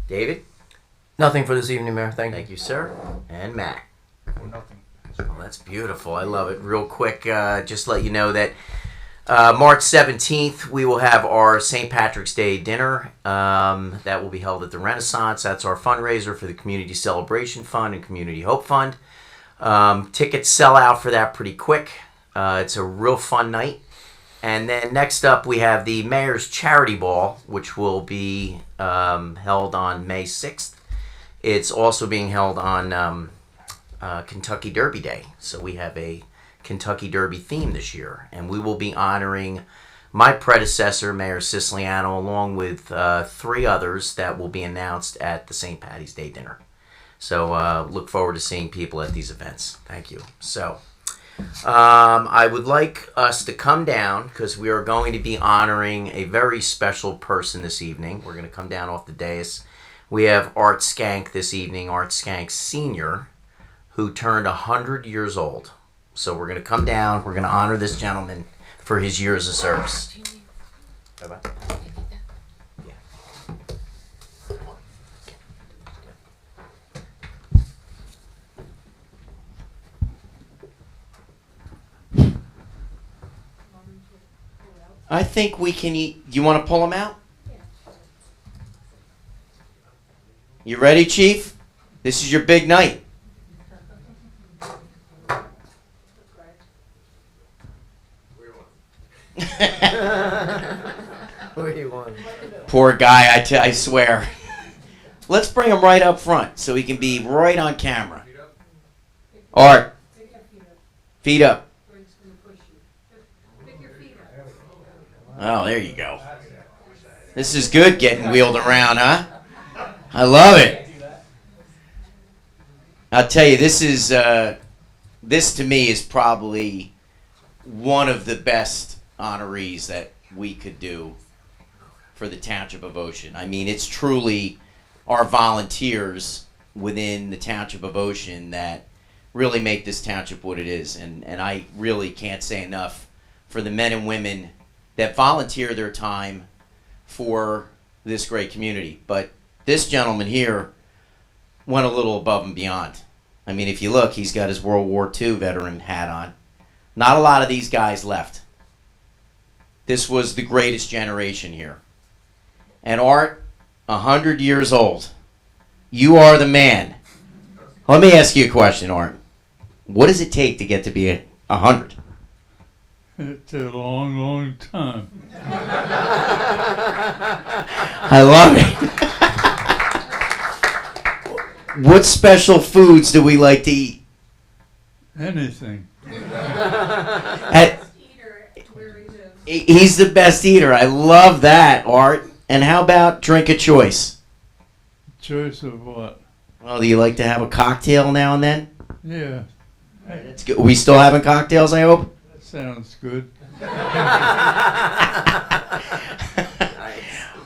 David? Nothing for this evening, Mayor. Thank you. Thank you, sir. And Matt? Nothing. Well, that's beautiful. I love it. Real quick, just let you know that March 17th, we will have our St. Patrick's Day dinner. That will be held at the Renaissance. That's our fundraiser for the Community Celebration Fund and Community Hope Fund. Tickets sell out for that pretty quick. It's a real fun night. And then next up, we have the Mayor's Charity Ball, which will be held on May 6th. It's also being held on Kentucky Derby Day. So we have a Kentucky Derby theme this year. And we will be honoring my predecessor, Mayor Siciliano, along with 3 others that will be announced at the St. Patty's Day dinner. So look forward to seeing people at these events. Thank you. So I would like us to come down because we are going to be honoring a very special person this evening. We're going to come down off the dais. We have Art Skank this evening, Art Skank Sr., who turned 100 years old. So we're going to come down. We're going to honor this gentleman for his years of service. Bye-bye. I think we can eat. You want to pull him out? You ready, Chief? This is your big night. Where do you want? Poor guy, I swear. Let's bring him right up front so he can be right on camera. Art. Feet up. Oh, there you go. This is good getting wheeled around, huh? I love it. I'll tell you, this to me is probably one of the best honorees that we could do for the Township of Ocean. I mean, it's truly our volunteers within the Township of Ocean that really make this township what it is. And I really can't say enough for the men and women that volunteer their time for this great community. But this gentleman here went a little above and beyond. I mean, if you look, he's got his World War II veteran hat on. Not a lot of these guys left. This was the greatest generation here. And Art, 100 years old. You are the man. Let me ask you a question, Art. What does it take to get to be 100? It's a long, long time. I love it. What special foods do we like to eat? Anything. He's the best eater. I love that, Art. And how about drink of choice? Choice of what? Well, do you like to have a cocktail now and then? Yeah. That's good. We still having cocktails, I hope? Sounds good.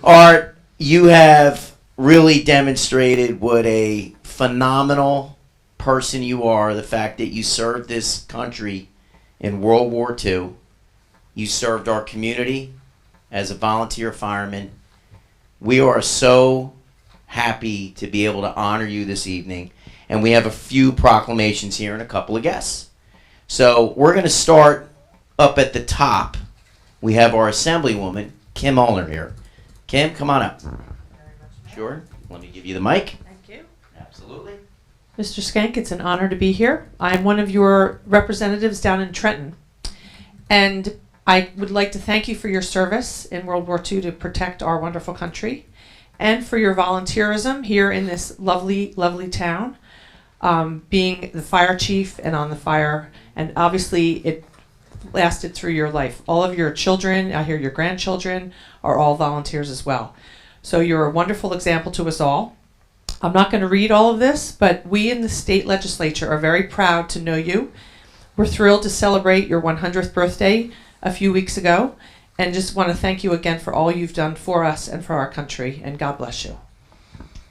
Art, you have really demonstrated what a phenomenal person you are. The fact that you served this country in World War II. You served our community as a volunteer fireman. We are so happy to be able to honor you this evening. And we have a few proclamations here and a couple of guests. So we're going to start up at the top. We have our Assemblywoman, Kim Ulner, here. Kim, come on up. Sure. Let me give you the mic. Thank you. Absolutely. Mr. Skank, it's an honor to be here. I'm one of your representatives down in Trenton. And I would like to thank you for your service in World War II to protect our wonderful country and for your volunteerism here in this lovely, lovely town, being the fire chief and on the fire. And obviously it lasted through your life. All of your children, I hear your grandchildren, are all volunteers as well. So you're a wonderful example to us all. I'm not going to read all of this, but we in the state legislature are very proud to know you. We're thrilled to celebrate your 100th birthday a few weeks ago, and just want to thank you again for all you've done for us and for our country, and God bless you.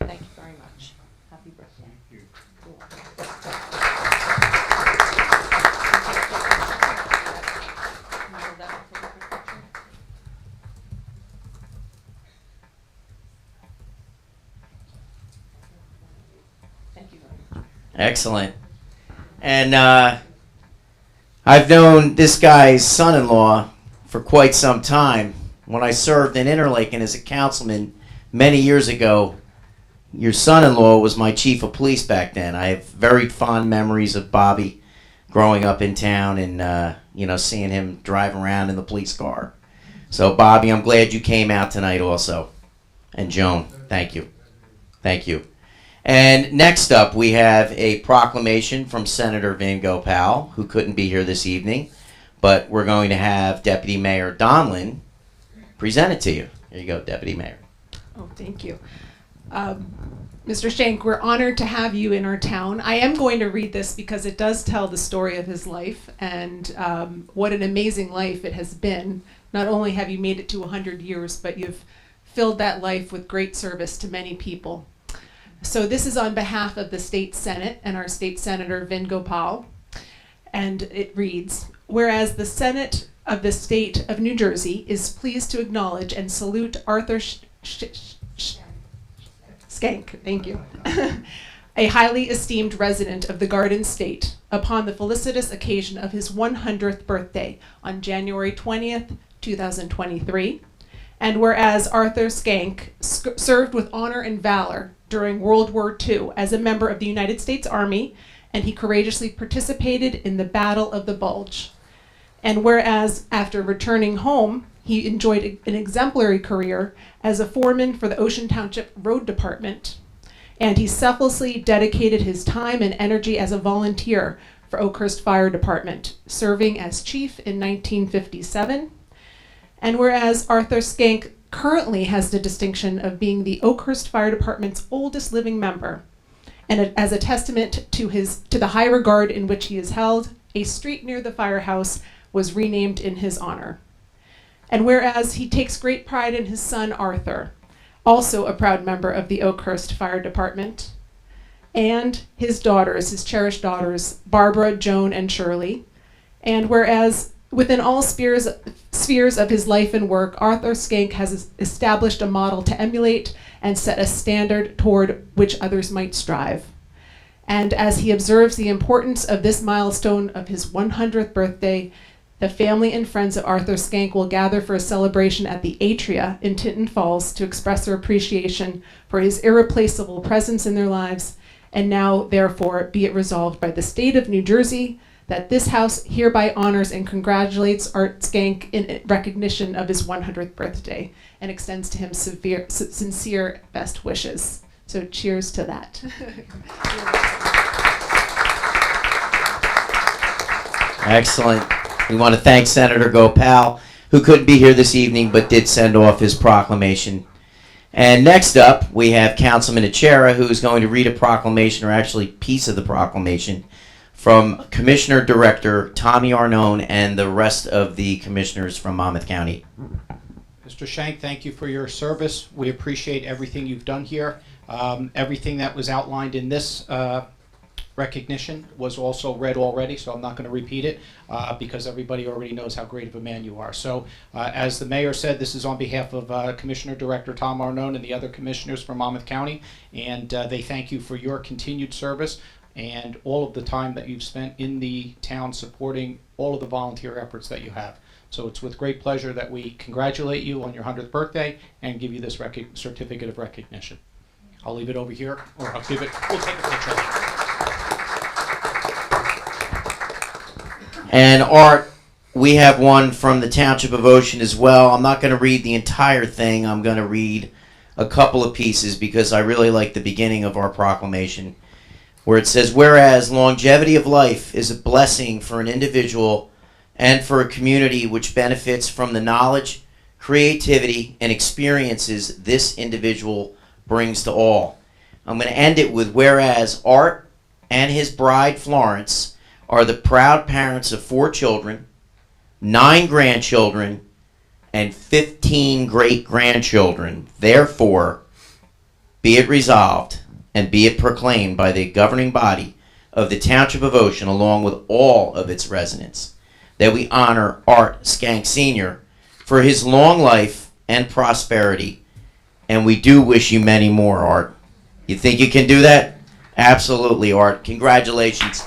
Thank Excellent. And I've known this guy's son-in-law for quite some time. When I served in Interlaken as a councilman many years ago, your son-in-law was my chief of police back then. I have very fond memories of Bobby growing up in town and, seeing him drive around in the police car. So, Bobby, I'm glad you came out tonight also. And Joan, thank you. Thank you. And next up, we have a proclamation from Senator Van Gogh, who couldn't be here this evening, but we're going to have Deputy Mayor Donlin present it to you. Here you go, Deputy Mayor. Oh, thank you. Mr. Shank, we're honored to have you in our town. I am going to read this because it does tell the story of his life and what an amazing life it has been. Not only have you made it to 100 years, but you've filled that life with great service to many people. So this is on behalf of the State Senate and our State Senator Vin Gopal. And it reads, whereas the Senate of the State of New Jersey is pleased to acknowledge and salute Arthur Skank, thank you, a highly esteemed resident of the Garden State, upon the felicitous occasion of his 100th birthday on January 20th, 2023. And whereas Arthur Skank served with honor and valor during World War II as a member of the United States Army, and he courageously participated in the Battle of the Bulge. And whereas after returning home, he enjoyed an exemplary career as a foreman for the Ocean Township Road Department, and he selflessly dedicated his time and energy as a volunteer for Oakhurst Fire Department, serving as chief in 1957. And whereas Arthur Skank currently has the distinction of being the Oakhurst Fire Department's oldest living member, and as a testament to the high regard in which he is held, a street near the firehouse was renamed in his honor. And whereas he takes great pride in his son Arthur, also a proud member of the Oakhurst Fire Department, and his daughters, his cherished daughters, Barbara, Joan, and Shirley. And whereas within all spheres of his life and work, Arthur Skank has established a model to emulate and set a standard toward which others might strive. And as he observes the importance of this milestone of his 100th birthday, the family and friends of Arthur Skank will gather for a celebration at the Atria in Tinton Falls to express their appreciation for his irreplaceable presence in their lives. And now, therefore, be it resolved by the state of New Jersey that this House hereby honors and congratulates Art Skank in recognition of his 100th birthday and extends to him sincere best wishes. So cheers to that. Excellent. We want to thank Senator Gopal, who couldn't be here this evening but did send off his proclamation. And next up, we have Councilman Achera, who is going to read a proclamation, or actually piece of the proclamation, from Commissioner Director Tommy Arnone and the rest of the commissioners from Monmouth County. Mr. Shank, thank you for your service. We appreciate everything you've done here. Everything that was outlined in this recognition was also read already, so I'm not going to repeat it because everybody already knows how great of a man you are. So as the mayor said, this is on behalf of Commissioner Director Tom Arnone and the other commissioners from Monmouth County, and they thank you for your continued service and all of the time that you've spent in the town supporting all of the volunteer efforts that you have. So it's with great pleasure that we congratulate you on your 100th birthday and give you this certificate of recognition. I'll leave it over here, or we'll take it to the treasurer. And Art, we have one from the Township of Ocean as well. I'm not going to read the entire thing. I'm going to read a couple of pieces because I really like the beginning of our proclamation, where it says, whereas longevity of life is a blessing for an individual and for a community which benefits from the knowledge, creativity, and experiences this individual brings to all. I'm going to end it with, whereas Art and his bride Florence are the proud parents of 4 children, 9 grandchildren, and 15 great-grandchildren. Therefore, be it resolved and be it proclaimed by the governing body of the Township of Ocean, along with all of its residents, that we honor Art Skank Sr. for his long life and prosperity. And we do wish you many more, Art. You think you can do that? Absolutely, Art. Congratulations.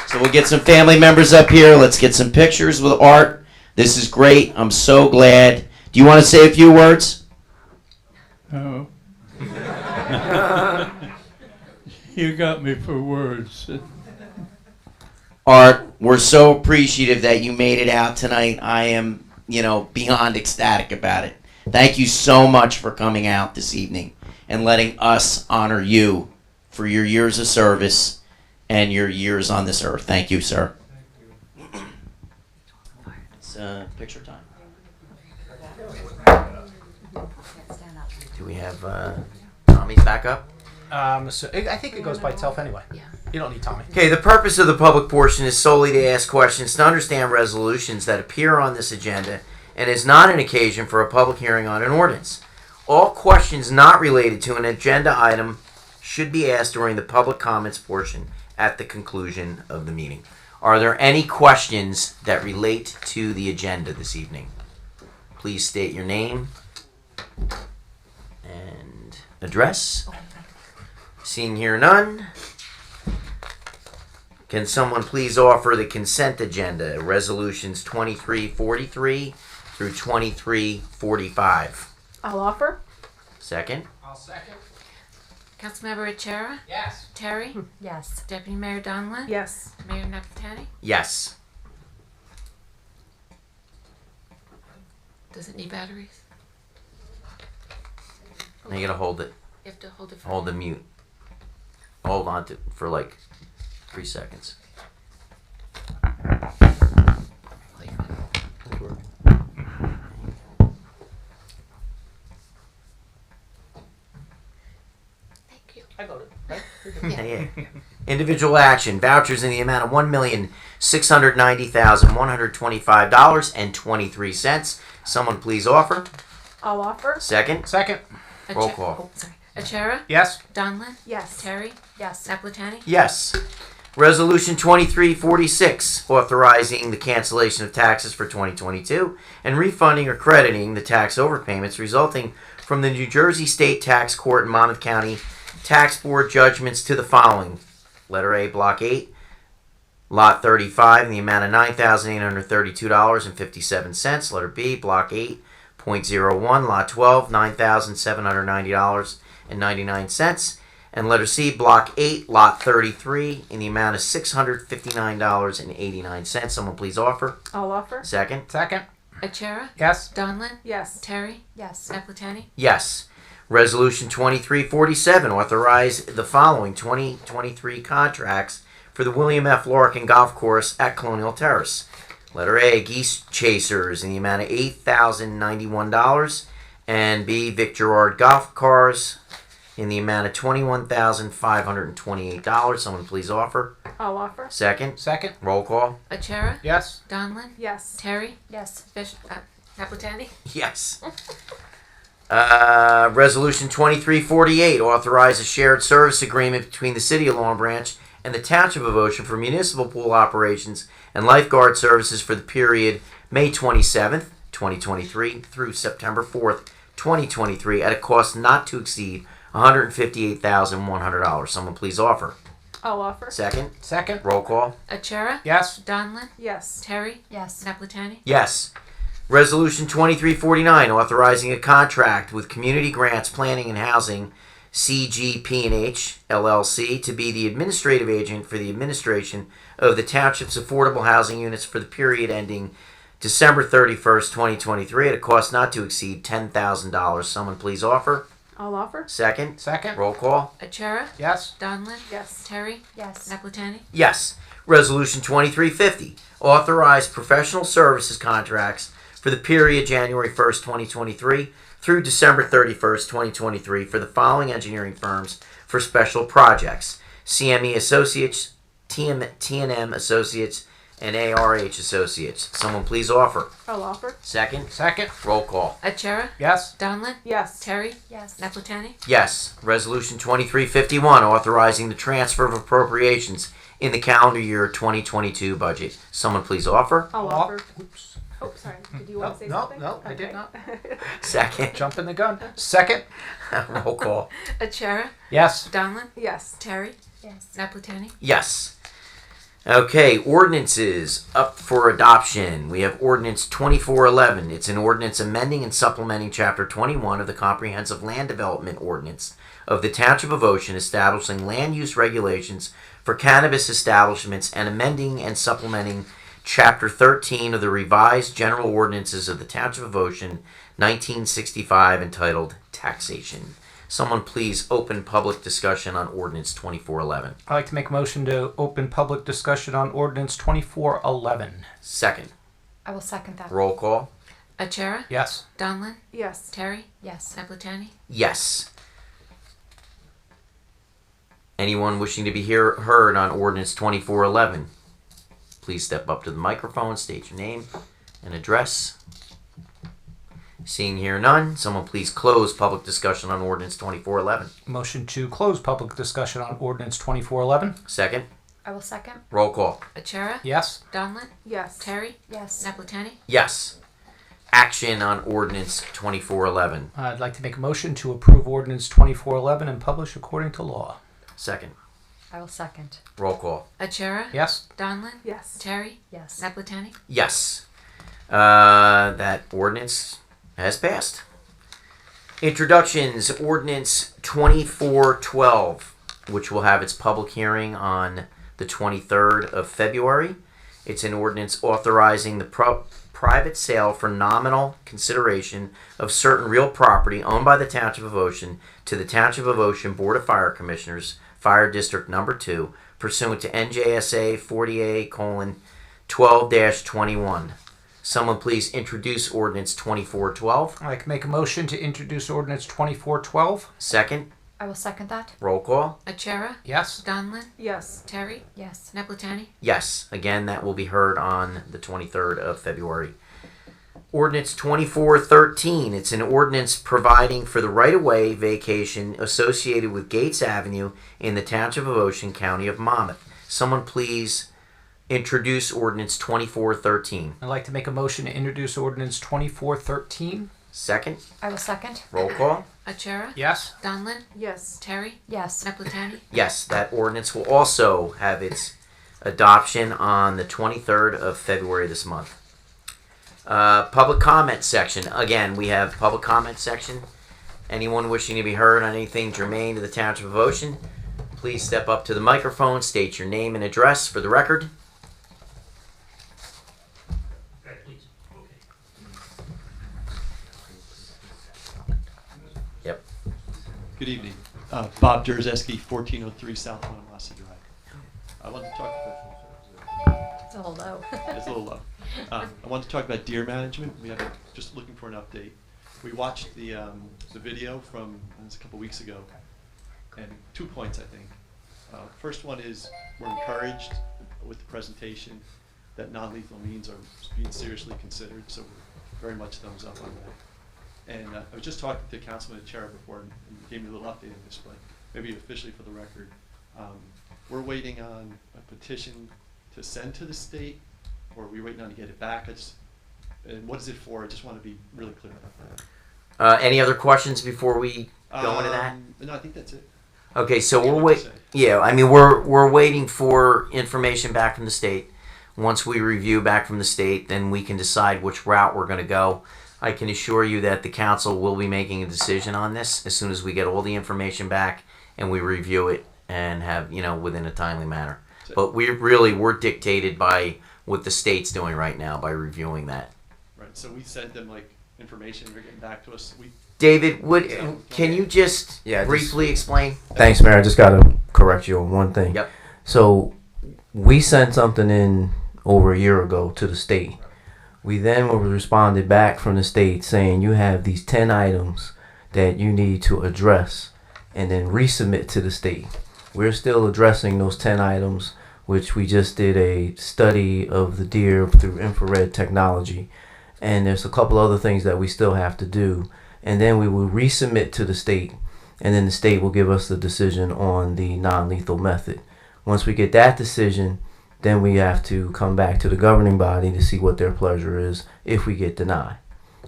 So we'll get some family members up here. Let's get some pictures with Art. This is great. I'm so glad. Do you want to say a few words? Oh. You got me for words. Art, we're so appreciative that you made it out tonight. I am, beyond ecstatic about it. Thank you so much for coming out this evening and letting us honor you for your years of service and your years on this earth. Thank you, sir. It's picture time. Do we have Tommy's back up? So I think it goes by itself anyway. Yeah. You don't need Tommy. Okay, the purpose of the public portion is solely to ask questions to understand resolutions that appear on this agenda and is not an occasion for a public hearing on an ordinance. All questions not related to an agenda item should be asked during the public comments portion at the conclusion of the meeting. Are there any questions that relate to the agenda this evening? Please state your name and address. Seeing here none. Can someone please offer the consent agenda, resolutions 2343 through 2345? I'll offer. Second. I'll second. Councilmember Achara? Yes. Terry? Yes. Deputy Mayor Donlin? Yes. Mayor Napatani? Yes. Does it need batteries? Now you gotta hold it. You have to hold it for Hold the mute. Hold on to for like 3 seconds. Thank you. I voted, right? Yeah. Individual action vouchers in the amount of $1,690,125.23. Someone please offer. I'll offer. Second. Second. Roll call. Sorry. Achara? Yes. Donlin? Yes. Terry? Yes. Napatani? Yes. Resolution 2346, authorizing the cancellation of taxes for 2022 and refunding or crediting the tax overpayments resulting from the New Jersey State Tax Court and Monmouth County Tax Board judgments to the following. Letter A, Block 8, Lot 35, in the amount of $9,832.57. Letter B, Block 8.01, Lot 12, $9,790.99. And letter C, Block 8, Lot 33, in the amount of $659.89. Someone please offer. I'll offer. Second. Second. Achara? Yes. Donlin? Yes. Terry? Yes. Napatani? Yes. Resolution 2347, authorize the following 2023 contracts for the William F. Larkin Golf Course at Colonial Terrace. Letter A, Geese Chasers, in the amount of $8,091. And B, Vic Gerard Golf Cars, in the amount of $21,528. Someone please offer. I'll offer. Second. Second. Roll call. Achara? Yes. Donlin? Yes. Terry? Yes. Napatani? Yes. Resolution 2348, authorize a shared service agreement between the City of Long Branch and the Township of Ocean for municipal pool operations and lifeguard services for the period May 27th, 2023 through September 4th, 2023 at a cost not to exceed $158,100. Someone please offer. I'll offer. Second. Second. Roll call. Achara? Yes. Donlin? Yes. Terry? Yes. Napatani? Yes. Resolution 2349, authorizing a contract with Community Grants Planning and Housing, CGP&H, LLC, to be the administrative agent for the administration of the Township's affordable housing units for the period ending December 31st, 2023, at a cost not to exceed $10,000. Someone please offer. I'll offer. Second. Second. Roll call. Achara? Yes. Donlin? Yes. Terry? Yes. Napatani? Yes. Resolution 2350, authorize professional services contracts for the period January 1st, 2023 through December 31st, 2023 for the following engineering firms for special projects: CME Associates, T&M Associates, and ARH Associates. Someone please offer. I'll offer. Second. Second. Roll call. Achara? Yes. Donlin? Yes. Terry? Yes. Napatani? Yes. Resolution 2351, authorizing the transfer of appropriations in the calendar year 2022 budget. Someone please offer. I'll offer. Oops. Oh, sorry. Did you want to say No, something? no, I did Okay. not. Second. Jumping the gun. Second. Roll call. Achara? Yes. Donlin? Yes. Terry? Yes. Naplatani? Yes. Okay, ordinances up for adoption. We have ordinance 2411. It's an ordinance amending and supplementing chapter 21 of the Comprehensive Land Development Ordinance of the Township of Ocean, establishing land use regulations for cannabis establishments and amending and supplementing chapter 13 of the revised general ordinances of the Township of Ocean 1965 entitled Taxation. Someone please open public discussion on ordinance 2411. I'd like to make a motion to open public discussion on ordinance 2411. Second. I will second that. Roll call. Achara? Yes. Donlin? Yes. Terry? Yes. Naplatani? Yes. Anyone wishing to be heard on ordinance 2411, please step up to the microphone, state your name and address. Seeing here none, someone please close public discussion on ordinance 2411. Motion to close public discussion on ordinance 2411. Second. I will second. Roll call. Achara? Yes. Donlin? Yes. Terry? Yes. Naplatani? Yes. Action on ordinance 2411. I'd like to make a motion to approve ordinance 2411 and publish according to law. Second. I will second. Roll call. Achara? Yes. Donlin? Yes. Terry? Yes. Naplatani? Yes. That ordinance has passed. Introductions, ordinance 2412, which will have its public hearing on the 23rd of February. It's an ordinance authorizing the private sale for nominal consideration of certain real property owned by the Township of Ocean to the Township of Ocean Board of Fire Commissioners, Fire District Number 2, pursuant to NJSA 40A:12-21. Someone please introduce ordinance 2412. I'd like to make a motion to introduce ordinance 2412. Second. I will second that. Roll call. Achara? Yes. Donlin? Yes. Terry? Yes. Naplatani? Yes. Again, that will be heard on the 23rd of February. Ordinance 2413. It's an ordinance providing for the right-of-way vacation associated with Gates Avenue in the Township of Ocean, County of Monmouth. Someone please introduce ordinance 2413. I'd like to make a motion to introduce ordinance 2413. Second. I will second. Roll call. Achara? Yes. Donlin? Yes. Terry? Yes. Naplatani? Yes, that ordinance will also have its adoption on the 23rd of February this month. Public comment section. Again, we have public comment section. Anyone wishing to be heard on anything germane to the Township of Ocean, please step up to the microphone, state your name and address for the record. Yep. Good evening. Bob Jerzeski, 1403 South Monmouth Drive. I want to talk It's a little low. it's a little low. I want to talk about deer management. We have just looking for an update. We watched the video from a couple weeks ago, and 2 points I think. First one is we're encouraged with the presentation that non-lethal means are being seriously considered, so we're very much thumbs up on that. And I was just talking to Councilman Achara before, and he gave me a little update on this, but maybe officially for the record, we're waiting on a petition to send to the state, or are we waiting on to get it back? And what is it for? I just want to be really clear about that. Any other questions before we go into that? No, I think that's it. Okay, so Yeah, we're what to wait. say. Yeah, I mean we're waiting for information back from the state. Once we review back from the state, then we can decide which route we're going to go. I can assure you that the council will be making a decision on this as soon as we get all the information back and we review it and have within a timely manner. But we're dictated by what the state's doing right now by reviewing that. Right. So we sent them information. They're getting back to us. David, can you just briefly explain? Thanks, Mayor. I just got to correct you on one thing. Yep. So we sent something in over a year ago to the state. We then were responded back from the state saying you have these 10 items that you need to address and then resubmit to the state. We're still addressing those 10 items, which we just did a study of the deer through infrared technology. And there's a couple other things that we still have to do. And then we will resubmit to the state, and then the state will give us the decision on the non-lethal method. Once we get that decision, then we have to come back to the governing body to see what their pleasure is if we get denied.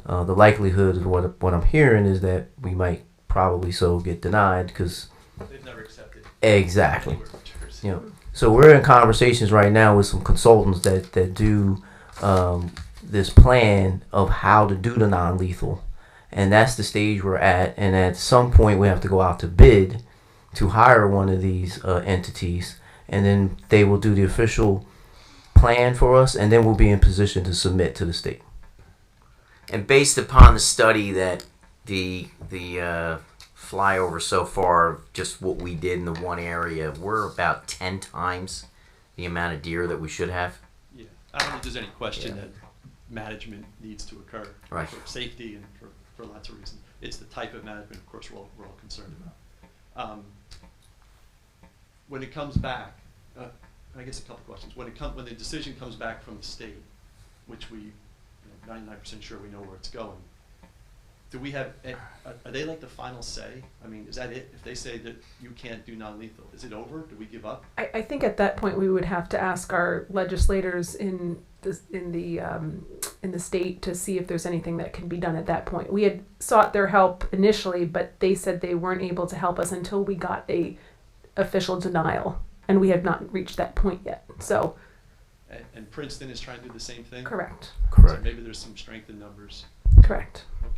The likelihood of what I'm hearing is that we might probably so get denied because They've never accepted. exactly. anywhere from Jersey. You know, so we're in conversations right now with some consultants that do this plan of how to do the non-lethal, and that's the stage we're at. And at some point, we have to go out to bid to hire one of these entities, and then they will do the official plan for us, and then we'll be in position to submit to the state. And based upon the study that the flyover so far, just what we did in the one area, we're about 10 times the amount of deer that we should have. Yeah, I don't think there's any question that management needs to occur. Right. For safety and for lots of reasons. It's the type of management, of course, we're all concerned about. When it comes back, I guess a couple questions. When the decision comes back from the state, which we, 99% sure we know where it's going, do we have, are they like the final say? I mean, is that it? If they say that you can't do non-lethal, is it over? Do we give up? I think at that point we would have to ask our legislators in the state to see if there's anything that can be done at that point. We had sought their help initially, but they said they weren't able to help us until we got a official denial, and we have not reached that point yet. So. And Princeton is trying to do the same thing? Correct. So maybe there's some strength in numbers. Correct. Okay.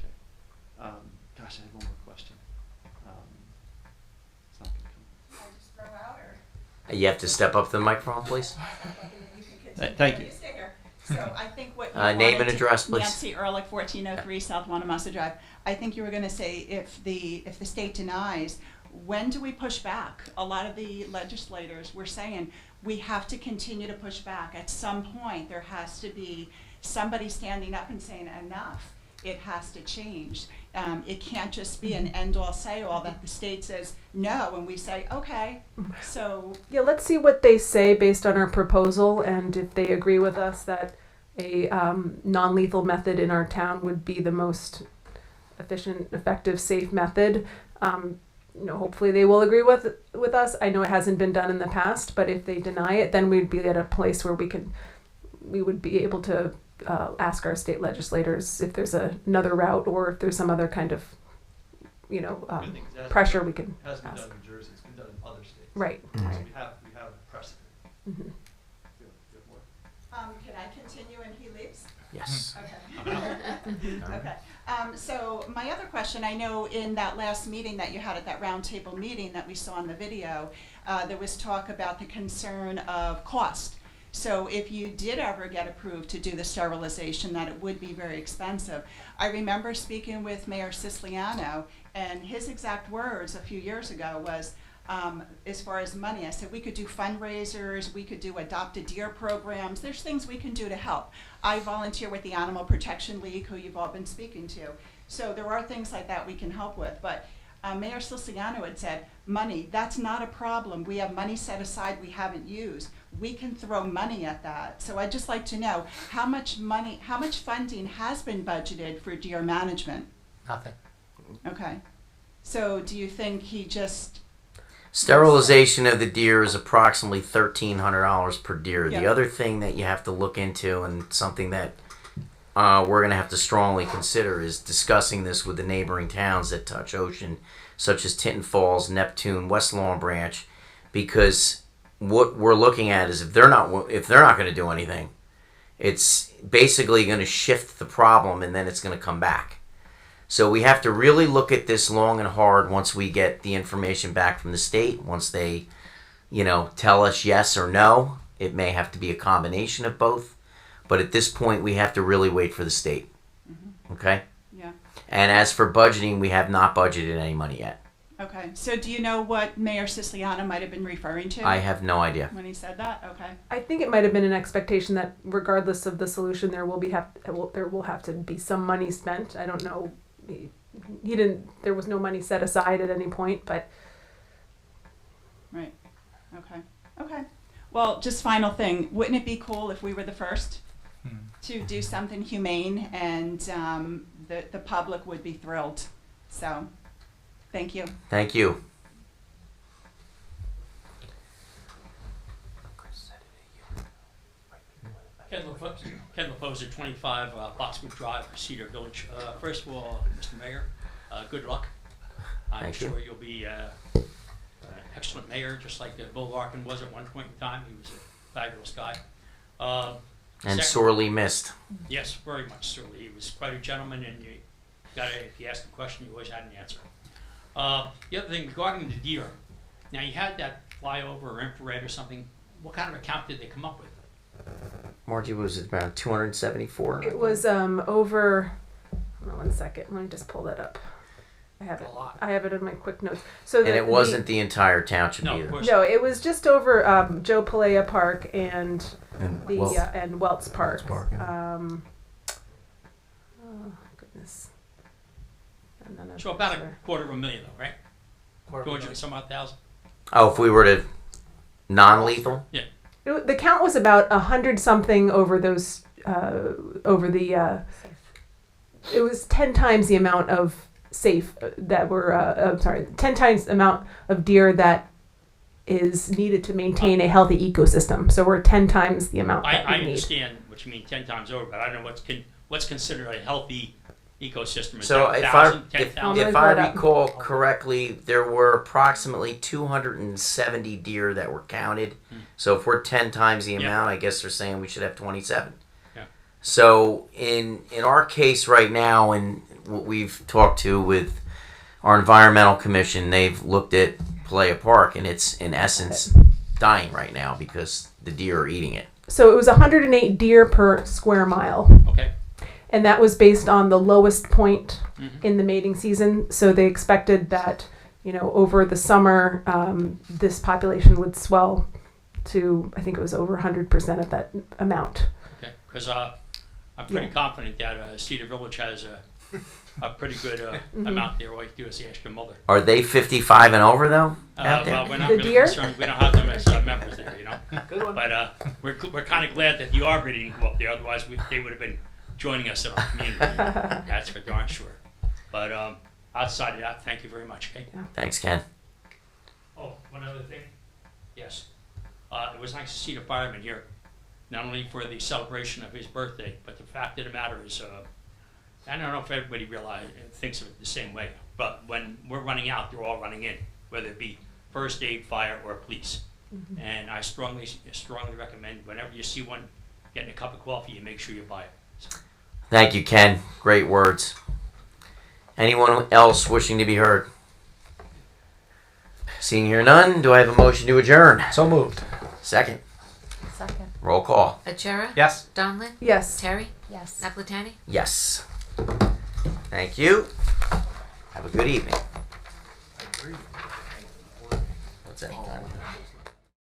Gosh, I had one more question. It's not going to come. You have to step up to the microphone, please. Thank you. Stay here. So I think what you Name and wanted to- address, please. Nancy Ehrlich, 1403 South Wanamassa Drive. I think you were going to say if the state denies, when do we push back? A lot of the legislators were saying we have to continue to push back. At some point, there has to be somebody standing up and saying enough. It has to change. It can't just be an end-all, say-all that the state says no, and we say okay. So Yeah, let's see what they say based on our proposal, and if they agree with us that a non-lethal method in our town would be the most efficient, effective, safe method. Hopefully they will agree with us. I know it hasn't been done in the past, but if they deny it, then we'd be at a place where we would be able to ask our state legislators if there's another route or if there's some other kind of, pressure we can It hasn't been ask. done in New Jersey, it's been done in other states. Right. So we have a precedent. Mm-hmm. Do you have more? can I continue and he leaves? Yes. Okay. Okay. So my other question, I know in that last meeting that you had at that roundtable meeting that we saw in the video, there was talk about the concern of cost. So if you did ever get approved to do the sterilization, that it would be very expensive. I remember speaking with Mayor Siciliano, and his exact words a few years ago was, as far as money, I said we could do fundraisers, we could do adopted deer programs, there's things we can do to help. I volunteer with the Animal Protection League, who you've all been speaking to. So there are things like that we can help with, but Mayor Siciliano had said, money, that's not a problem. We have money set aside we haven't used. We can throw money at that. So I'd just like to know how much funding has been budgeted for deer management? Nothing. Okay. So do you think he just... Sterilization of the deer is approximately $1,300 per deer. Yeah. The other thing that you have to look into, and something that we're going to have to strongly consider, is discussing this with the neighboring towns that touch ocean, such as Tinton Falls, Neptune, West Long Branch, because what we're looking at is if they're not going to do anything, it's basically going to shift the problem, and then it's going to come back. So we have to really look at this long and hard once we get the information back from the state. Once they, tell us yes or no, it may have to be a combination of both. But at this point, we have to really wait for the state. Mm-hmm. Okay? Yeah. And as for budgeting, we have not budgeted any money yet. Okay. So do you know what Mayor Siciliano might have been referring to? I have no idea. When he said that? Okay. I think it might have been an expectation that regardless of the solution, there will have to be some money spent. I don't know. There was no money set aside at any point, but. Right. Okay. Okay. Well, just final thing. Wouldn't it be cool if we were the first to do something humane, and the public would be thrilled? So, thank you. Thank you. Ken LaFosa, 25 Boxwood Drive, Cedar Village. First of all, Mr. Mayor, good luck. I'm Thank you. sure you'll be an excellent mayor, just like Bill Larkin was at one point in time. He was a fabulous guy. And Second- sorely missed. Yes, very much sorely. He was quite a gentleman, and if you asked a question, you always had an answer. The other thing regarding the deer, now you had that flyover or infrared or something. What kind of a count did they come up with? Margie, was it around 274? It was over. Hold on one second. Let me just pull that up. I have it. I have it in my quick notes. So And it wasn't the entire township either. No, it was just over Joe Palea Park and the Welts. and Welts Park. yeah. Oh goodness. And then So about $250,000, though, right? 200 and some odd thousand. Oh, if we were to non-lethal? Yeah. The count was about 100 something over those over the. It was 10 times the amount of safe that were. 10 times the amount of deer that is needed to maintain a healthy ecosystem. So we're 10 times the amount that I we need. understand what you mean 10 times over, but I don't know what's considered a healthy ecosystem. Is So that if 1,000, I 10,000? if I recall correctly, there were approximately 270 deer that were counted. So if we're 10 times the amount, I guess they're saying we should have 27. Yeah. So in our case right now, and what we've talked to with our environmental commission, they've looked at Palea Park, and it's in essence dying right now because the deer are eating it. So it was 108 deer per square mile. Okay. And that was based on the lowest point in the mating season. So they expected that, over the summer, this population would swell to, I think it was over 100% of that amount. Okay, because I'm pretty confident that Cedar Village has a pretty good amount there. All you do is ask your mother. Are they 55 and over though? Out there? Well, we're not The really deer? concerned. We don't have them as members there, Good one. But we're kind of glad that the Arbor didn't go up there. Otherwise, they would have been joining us in our community. That's for darn sure. But outside of that, thank you very much, Kate. Thanks, Ken. Oh, one other thing. Yes. It was nice to see the fireman here, not only for the celebration of his birthday, but the fact of the matter is, I don't know if everybody thinks of it the same way, but when we're running out, they're all running in, whether it be first aid, fire, or police. And I strongly recommend whenever you see one getting a cup of coffee, you make sure you buy it. So. Thank you, Ken. Great words. Anyone else wishing to be heard? Seeing here none, do I have a motion to adjourn? So moved. Second. Second. Roll call. Achara? Yes. Donlin? Yes. Terry? Yes. Naplatani? Yes. Thank you. Have a good evening. What's that?